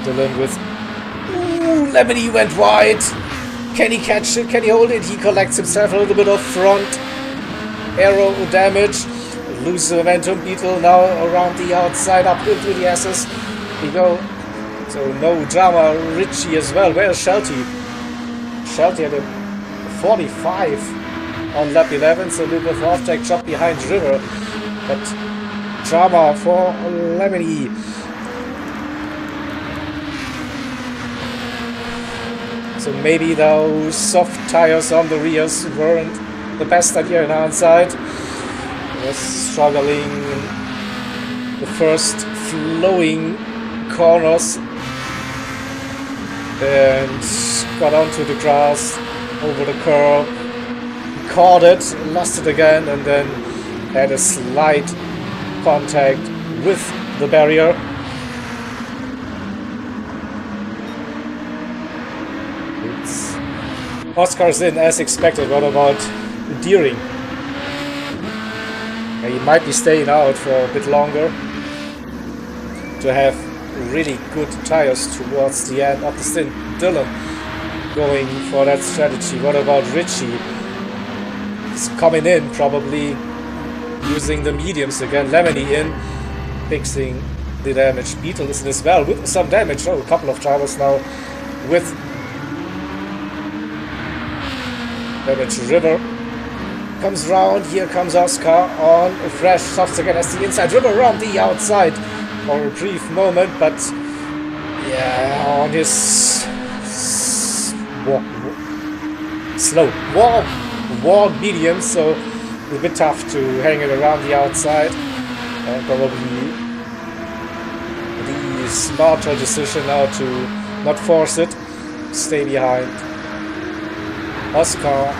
Dylan with... Ooh, Lemony went wide. Can he catch it? Can he hold it? He collects himself a little bit of front aero damage. Loses momentum. Beetle now around the outside, up into the S's. We go. So no drama. Richie as well. Where's Shelty? Shelty had a 45 on lap 11, so a little bit of off-track drop behind River. But drama for Lemony. So maybe those soft tires on the rears weren't the best idea in hindsight. Was struggling the first flowing corners and got onto the grass over the curb, caught it, lost it again, and then had a slight contact with the barrier. Oscar's in as expected. What about Deering? He might be staying out for a bit longer to have really good tires towards the end of the stint. Dylan going for that strategy. What about Richie? He's coming in, probably using the mediums again. Lemony in, fixing the damage. Beetle is in as well with some damage. Oh, a couple of drivers now with damage. River comes round. Here comes Oscar on a fresh softs again as the inside. River around the outside for a brief moment, but yeah, on his slow wall medium, so a bit tough to hang it around the outside. And probably the smarter decision now to not force it, stay behind Oscar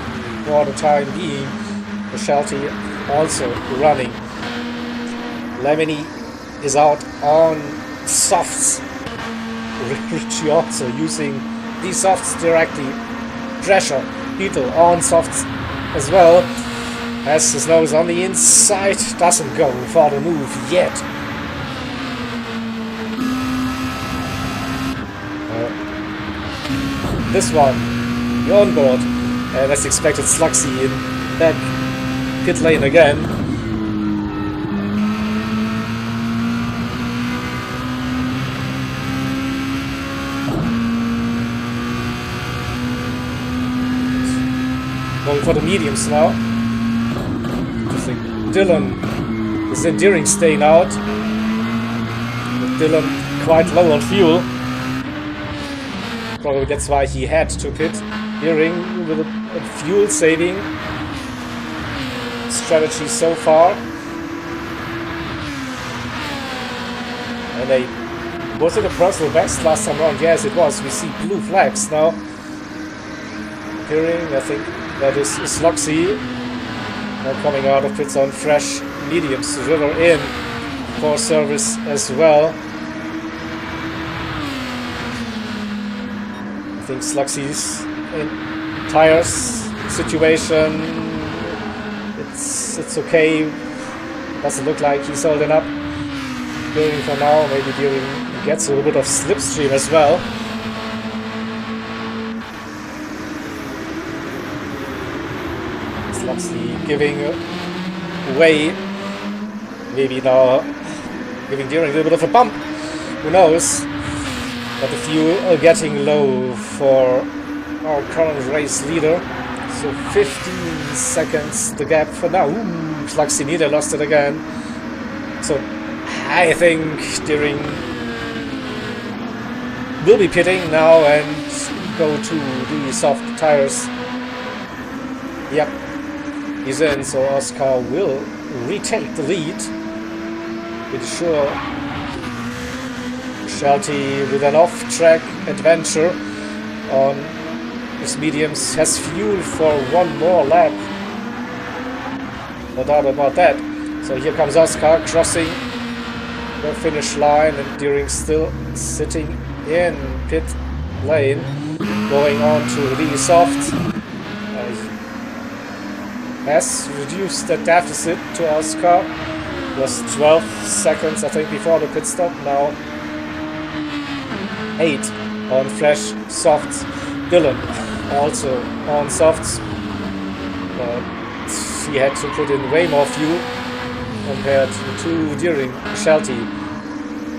for the time being. The Shelty also running. Lemony is out on softs. Richie also using these softs directly. Pressure. Beetle on softs as well. As his nose on the inside. Doesn't go for the move yet. This one. The onboard. And as expected, Sluxy in back pit lane again. going for the mediums now. I think Dylan is enduring staying out. With Dylan quite low on fuel. Probably that's why he had to pit. Deering with a fuel saving strategy so far. And was it a personal best last time around? Yes, it was. We see blue flags now. Deering, I think that is Sloxy. Now coming out of pits on fresh mediums. River in for service as well. I think Sloxy's in tires situation. It's okay. Doesn't look like he's holding up. Deering for now. Maybe Deering gets a little bit of slipstream as well. Sloxy giving way. Maybe now giving Deering a little bit of a bump. Who knows? But the fuel getting low for our current race leader. So 15 seconds the gap for now. Sloxy neither lost it again. So I think Deering will be pitting now and go to the soft tires. Yep, he's in, so Oscar will retake the lead. Pretty sure Shelty with an off-track adventure on his mediums has fuel for one more lap. No doubt about that. So here comes Oscar crossing the finish line and Deering still sitting in pit lane, going on to the soft. Has reduced the deficit to Oscar. It was 12 seconds I think before the pit stop. Now 8 on fresh softs. Dylan also on softs, but he had to put in way more fuel compared to Deering. Shelty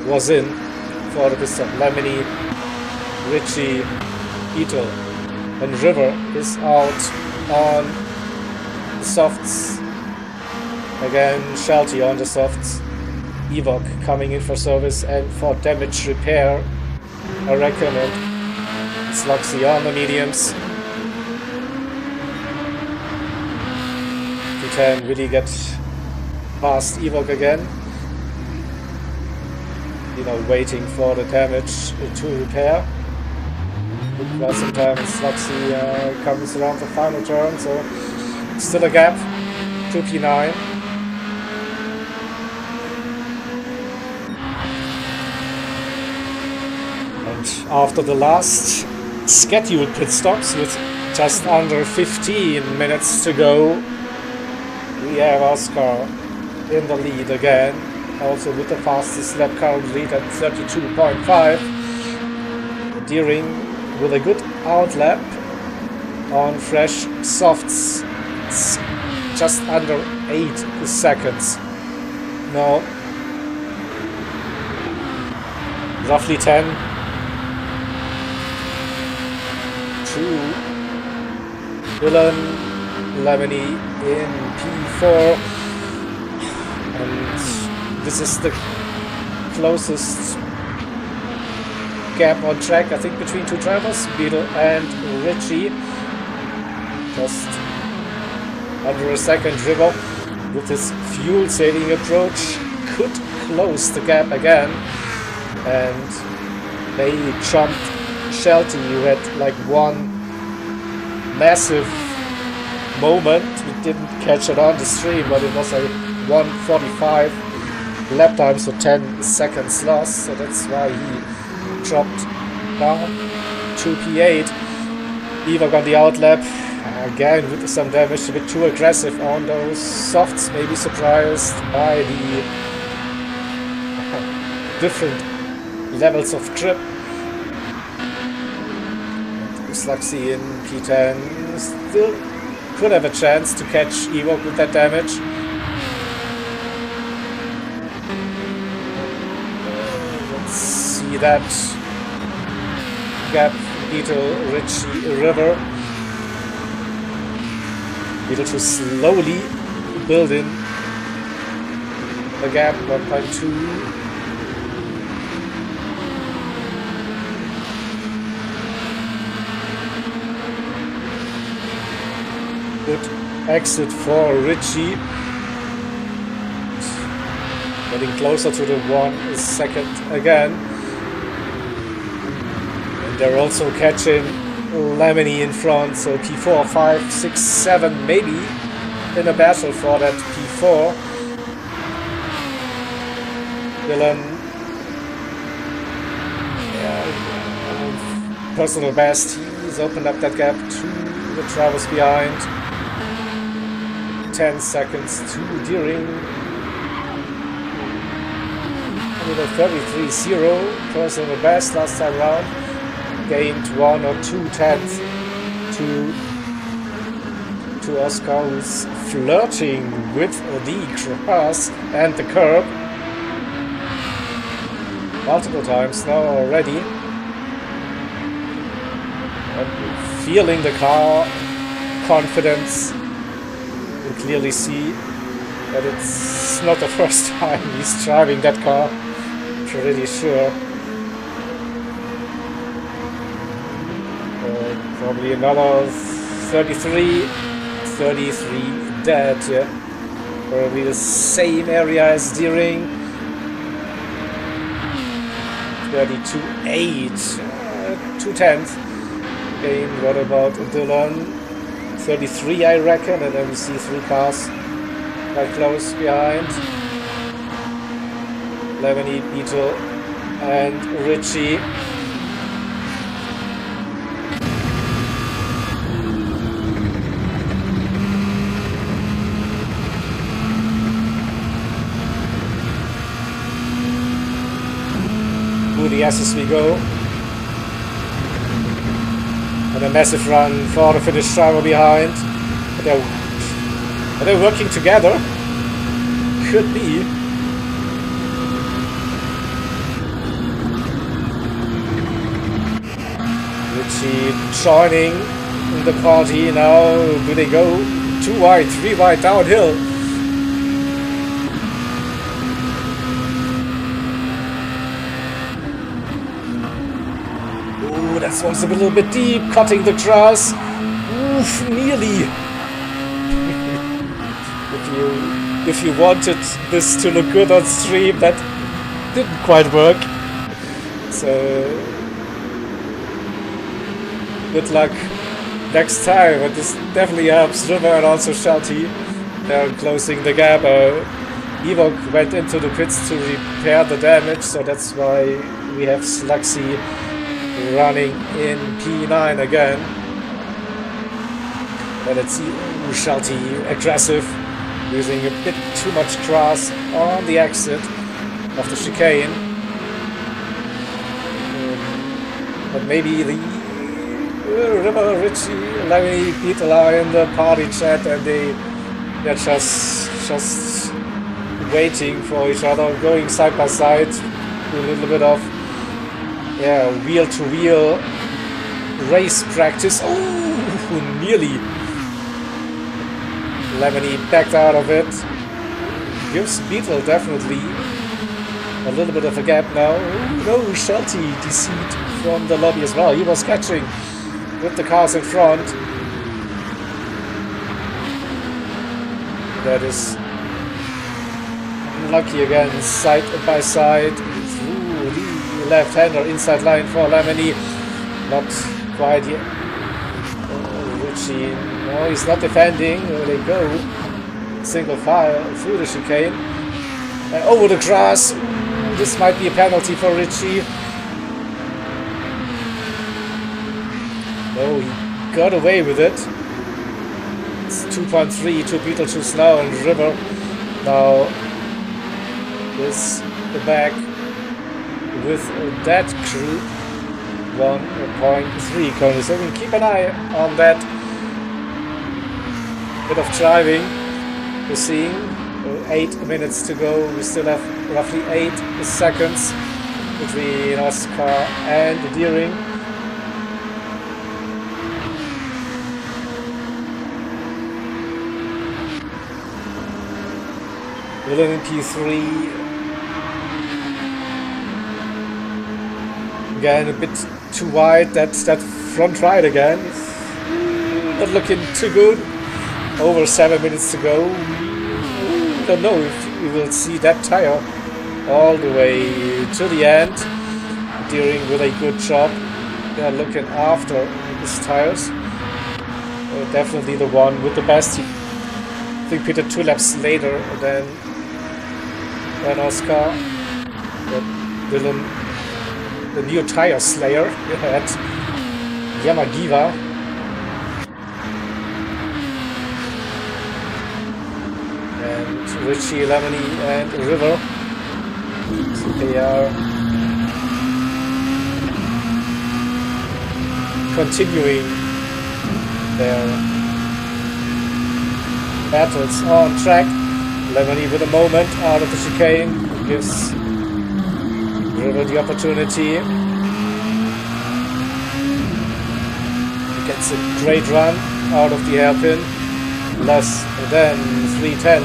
was in for the pit stop. Lemony, Richie, Ito, and River is out on the softs. Again, Shelty on the softs. Evok coming in for service and for damage repair, I reckon, and Sloxy on the mediums. P10 really get past Evok again. You know, waiting for the damage to repair. Quite some time Sloxy comes around the final turn, so still a gap to P9. And after the last scheduled pit stops with just under 15 minutes to go, we have Oscar in the lead again, also with the fastest lap currently at 32.5. Deering with a good outlap on fresh softs. It's just under 8 seconds. No. Roughly 10. 2. Dylan, Lemony in P4. And this is the closest gap on track, I think, between two drivers, Beetle and Richie. Just under a second. River, with his fuel saving approach, could close the gap again, and they jumped Shelty, who had like one massive moment. We didn't catch it on the stream, but it was a 1:45 lap time, so 10 seconds lost, so that's why he dropped down to P8. Evok on the outlap, again with some damage, a bit too aggressive on those softs, maybe surprised by the different levels of grip. Sloxy in P10 still could have a chance to catch Evok with that damage. Let's see that gap. Beetle, Richie, River. Beetle to slowly build in the gap, 1.2. Good exit for Richie. Getting closer to the 1 second again. And they're also catching Lemony in front, so P4, 5, 6, 7, maybe in a battle for that P4. Dylan, yeah, personal best, he's opened up that gap to the drivers behind. 10 seconds to Deering. 33.0, personal best last time round. Gained 1 or 2 tenths to Oscar, who's flirting with the grass and the curb multiple times now already. And feeling the car confidence, you clearly see that it's not the first time he's driving that car. Pretty sure. Probably another 33 dead, yeah. Probably the same area as Deering. 32.8, 2 tenths. Gain, what about Dylan? 33, I reckon, and then we see 3 cars quite close behind. Lemony, Beetle, and Richie. Through the S as we go. And a massive run for the Finnish driver behind. Are they working together? Could be. Richie joining the party now. Do they go 2 wide, 3 wide downhill? Ooh, that one's a little bit deep, cutting the grass. Oof, nearly. If you wanted this to look good on stream, that didn't quite work. So good luck next time, but this definitely helps River and also Shelty. They're closing the gap. Ewok went into the pits to repair the damage, so that's why we have Sluxy running in P9 again. And let's see Shelty aggressive, using a bit too much grass on the exit of the chicane. But maybe the River, Richie, Lemony, Beetle are in the party chat and they're just waiting for each other, going side by side, do a little bit of wheel to wheel race practice. Oh, nearly. Lemony backed out of it. Gives Beetle definitely a little bit of a gap now. Oh no, Shelty deceived from the lobby as well. He was catching with the cars in front. That is unlucky again, side by side. Through the left-hander, inside line for Lemony. Not quite yet. Richie, no, he's not defending. There they go. Single file through the chicane. And over the grass. Ooh, this might be a penalty for Richie. Oh, he got away with it. It's 2.3 to Beetle to Snow and River. Now is the back with that crew 1.3 currently. So we can keep an eye on that bit of driving. We're seeing 8 minutes to go. We still have roughly 8 seconds between Oscar and Deering. Dylan in P3. Again, a bit too wide. That front right again. Not looking too good. Over 7 minutes to go. Don't know if we will see that tire all the way to the end. Deering with a good job. They are looking after his tires. Definitely the one with the best. I think Peter 2 laps later than Oscar. But Dylan, the new tire slayer, at Yamagiwa. And Richie, Lemony and River. They are continuing their battles on track. Lemony with a moment out of the chicane gives River the opportunity. He gets a great run out of the hairpin. Less than 3/10.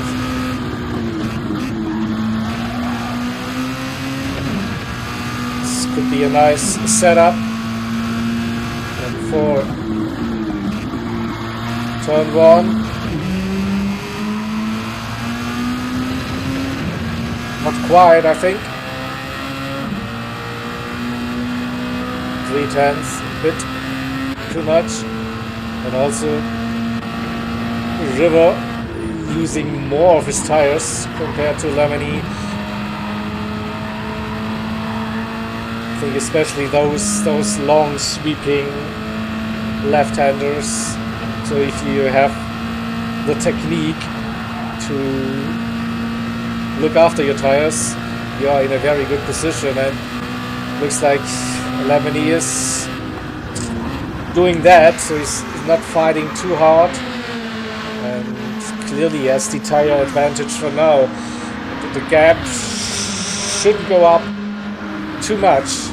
This could be a nice setup. And for turn 1. Not quite, I think. 3/10, a bit too much. And also River using more of his tires compared to Lemony. I think especially those long sweeping left-handers. So if you have the technique to look after your tires, you are in a very good position, and looks like Lemony is doing that, so he's not fighting too hard. And clearly has the tire advantage for now. The gap shouldn't go up too much.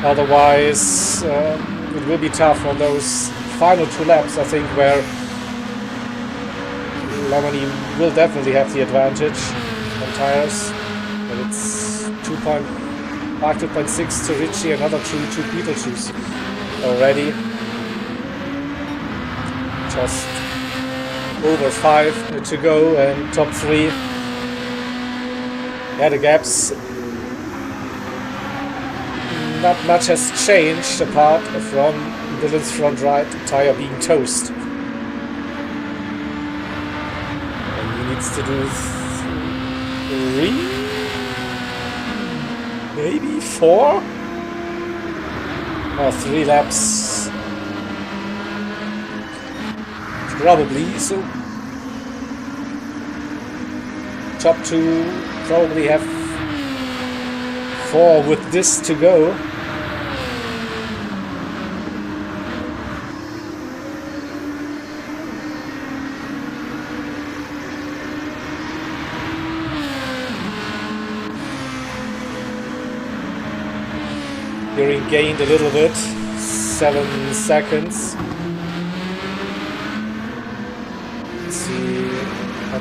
Otherwise, it will be tough on those final 2 laps, I think, where Lemony will definitely have the advantage on tires. But it's 2.5, 2.6 to Richie, another 2 Beetlejuice already. Just over 5 to go, and top 3. Yeah, the gaps, not much has changed apart from Dylan's front right tire being toast. And he needs to do 3, maybe 4, or 3 laps. Probably, so top 2 probably have 4 with this to go. Deering gained a little bit, 7 seconds.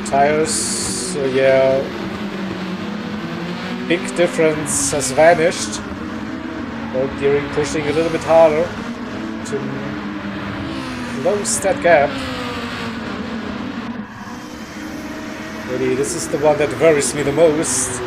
Tires, so yeah, big difference has vanished. But Deering pushing a little bit harder to close that gap. Really, this is the one that worries me the most.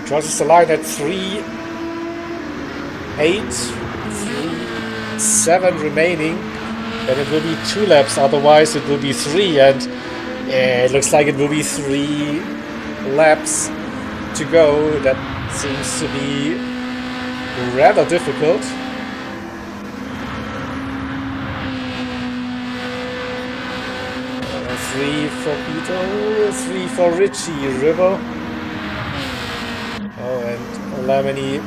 Crosses the line at 3:08, 3:07 remaining, and it will be 2 laps, otherwise it will be 3, and it looks like it will be 3 laps to go. That seems to be rather difficult. Three for Peter, 3 for Richie, River. Oh, and Lemony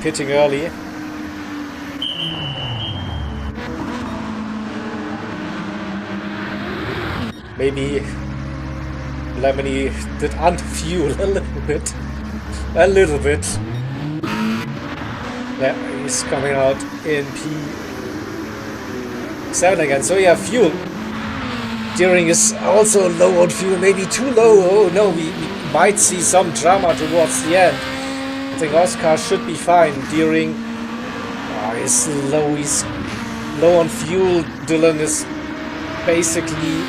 pitting early. Maybe Lemony did unfuel a little bit. A little bit. Yeah, he's coming out in P7 again. So yeah, fuel. Steering is also low on fuel, maybe too low. Oh no, we might see some drama towards the end. I think Oscar should be fine. Steering is low. He's low on fuel. Dylan is basically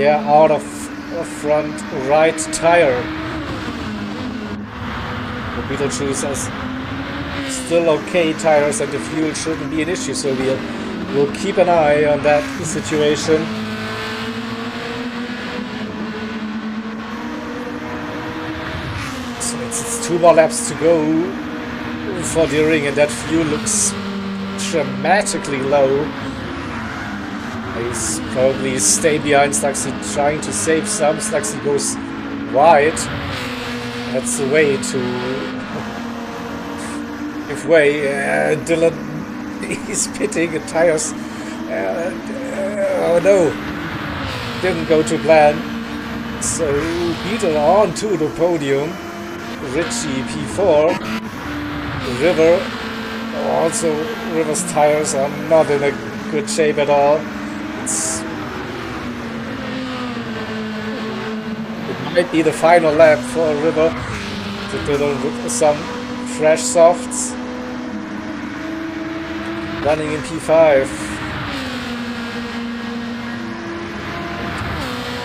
out of front right tire. The Beetlejuice has still okay tires and the fuel shouldn't be an issue, so we'll keep an eye on that situation. So it's 2 more laps to go for the ring, and that fuel looks dramatically low. He's probably staying behind Slugsy, trying to save some. Slugsy goes wide. That's the way to give way. Dylan, he's pitting the tires. Oh no, didn't go to plan. So Beetle on to the podium. Richie P4. River, also River's tires are not in a good shape at all. It might be the final lap for River to Dylan with some fresh softs. Running in P5.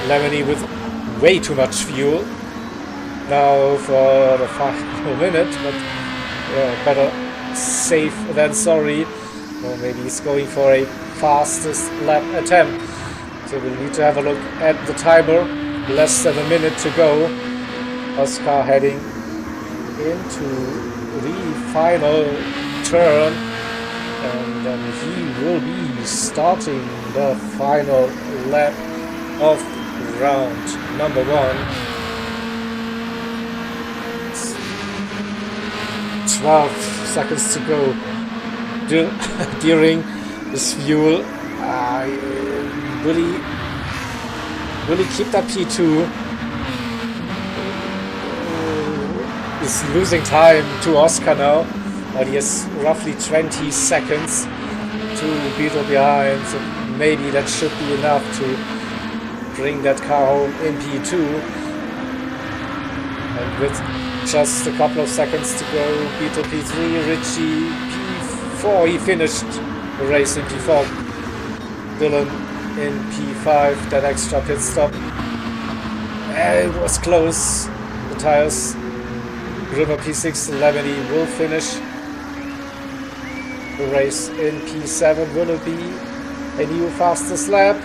Lemony with way too much fuel now for the final minute, but better safe than sorry. Or maybe he's going for a fastest lap attempt. So we'll need to have a look at the timer. Less than a minute to go. Oscar heading into the final turn. And then he will be starting the final lap of round number 1. 12 seconds to go. During this fuel, will he keep that P2? He's losing time to Oscar now, but he has roughly 20 seconds to Beetle behind, so maybe that should be enough to bring that car home in P2. And with just a couple of seconds to go, Beetle P3, Richie P4, he finished the race in P4. Dylan in P5, that extra pit stop. It was close. The tires. River P6, Lemony will finish the race in P7. Will it be a new fastest lap?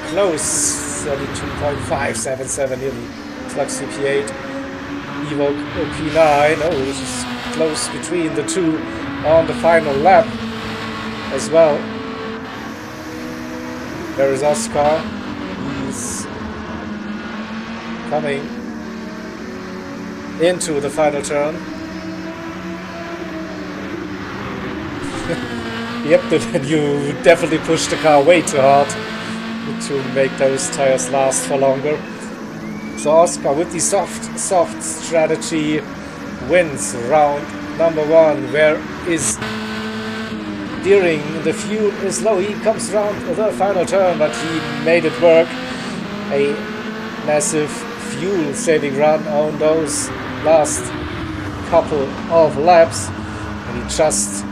Close. 32.577 nearly. Slugsy P8. Evoke P9. Oh, this is close between the two on the final lap as well. There is Oscar. He's coming into the final turn. Yep, you definitely pushed the car way too hard to make those tires last for longer. So Oscar with the soft strategy wins round number 1. Where is Deering? The fuel is low. He comes around the final turn, but he made it work. A massive fuel saving run on those last couple of laps, and he just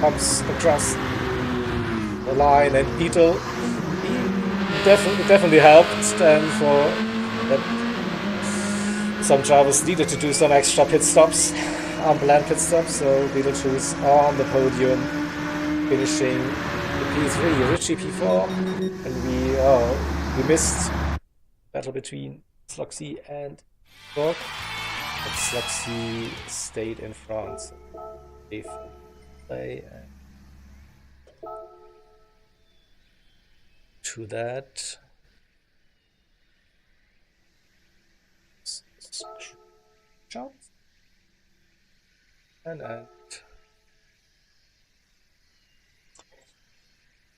comes across the line, and Beetle definitely helped, and for that some drivers needed to do some extra pit stops, unplanned pit stops, so Beetlejuice on the podium, finishing the P3, Richie P4, and we missed battle between Slugsy and Borg, but Slugsy stayed in France. Safe play and to that. Shots and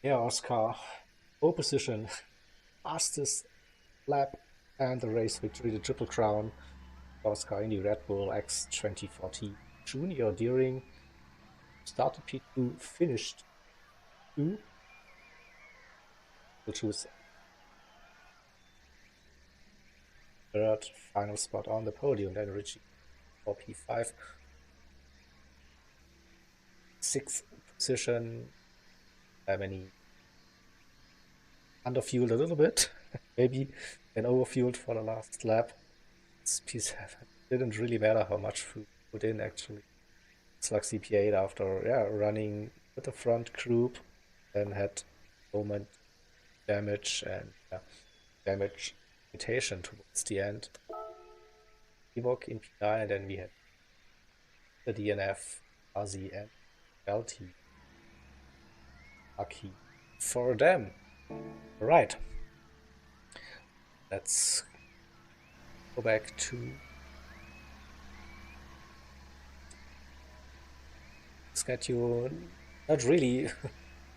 yeah, Oscar pole position, fastest lap, and the race victory, the Triple Crown, Oscar in the Red Bull X 2040 Junior Deering. Started P2, finished 2, which was third final spot on the podium. Then Richie for P5, sixth position. Many underfueled a little bit, maybe, and overfueled for the last lap. It's P7. Didn't really matter how much food put in actually. It's like CP8 after running with the front group, then had moment damage and damage mutation towards the end. Ewok in P9, and then we had the DNF, Ozzy, and LT. Lucky for them. Right. Let's go back to schedule. Not really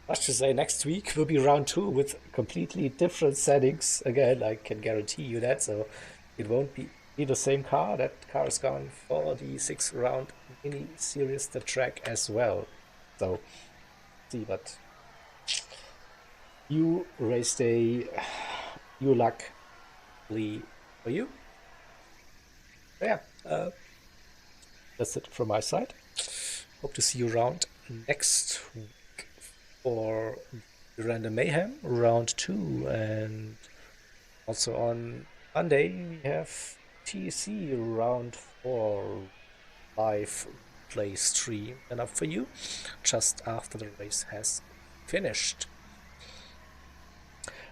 much to say. Next week will be round 2 with completely different settings. Again, I can guarantee you that. So it won't be the same car. That car is gone for the 6 round mini series, the track as well. So see, but new race day, new luck for you. So yeah, that's it from my side. Hope to see you around next week for Random Mayhem round 2, and also on Monday we have TC round 4 live play stream and up for you just after the race has finished.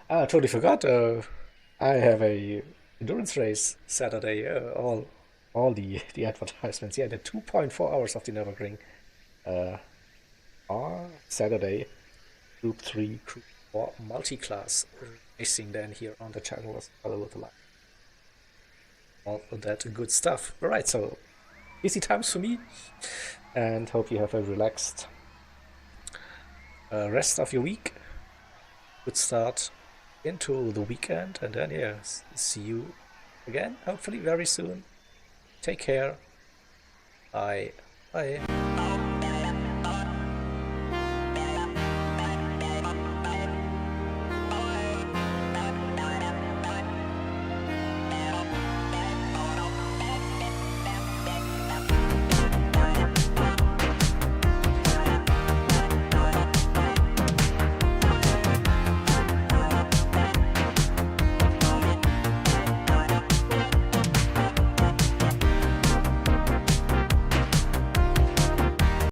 I totally forgot. I have a endurance race Saturday. All the advertisements. Yeah, the 2.4 hours of the Nürburgring are Saturday. Group 3, Group 4 multi-class racing then here on the channel as well with the live. All of that good stuff. Alright, so busy times for me, and hope you have a relaxed rest of your week. Good start into the weekend, and then yeah, see you again hopefully very soon. Take care. Bye.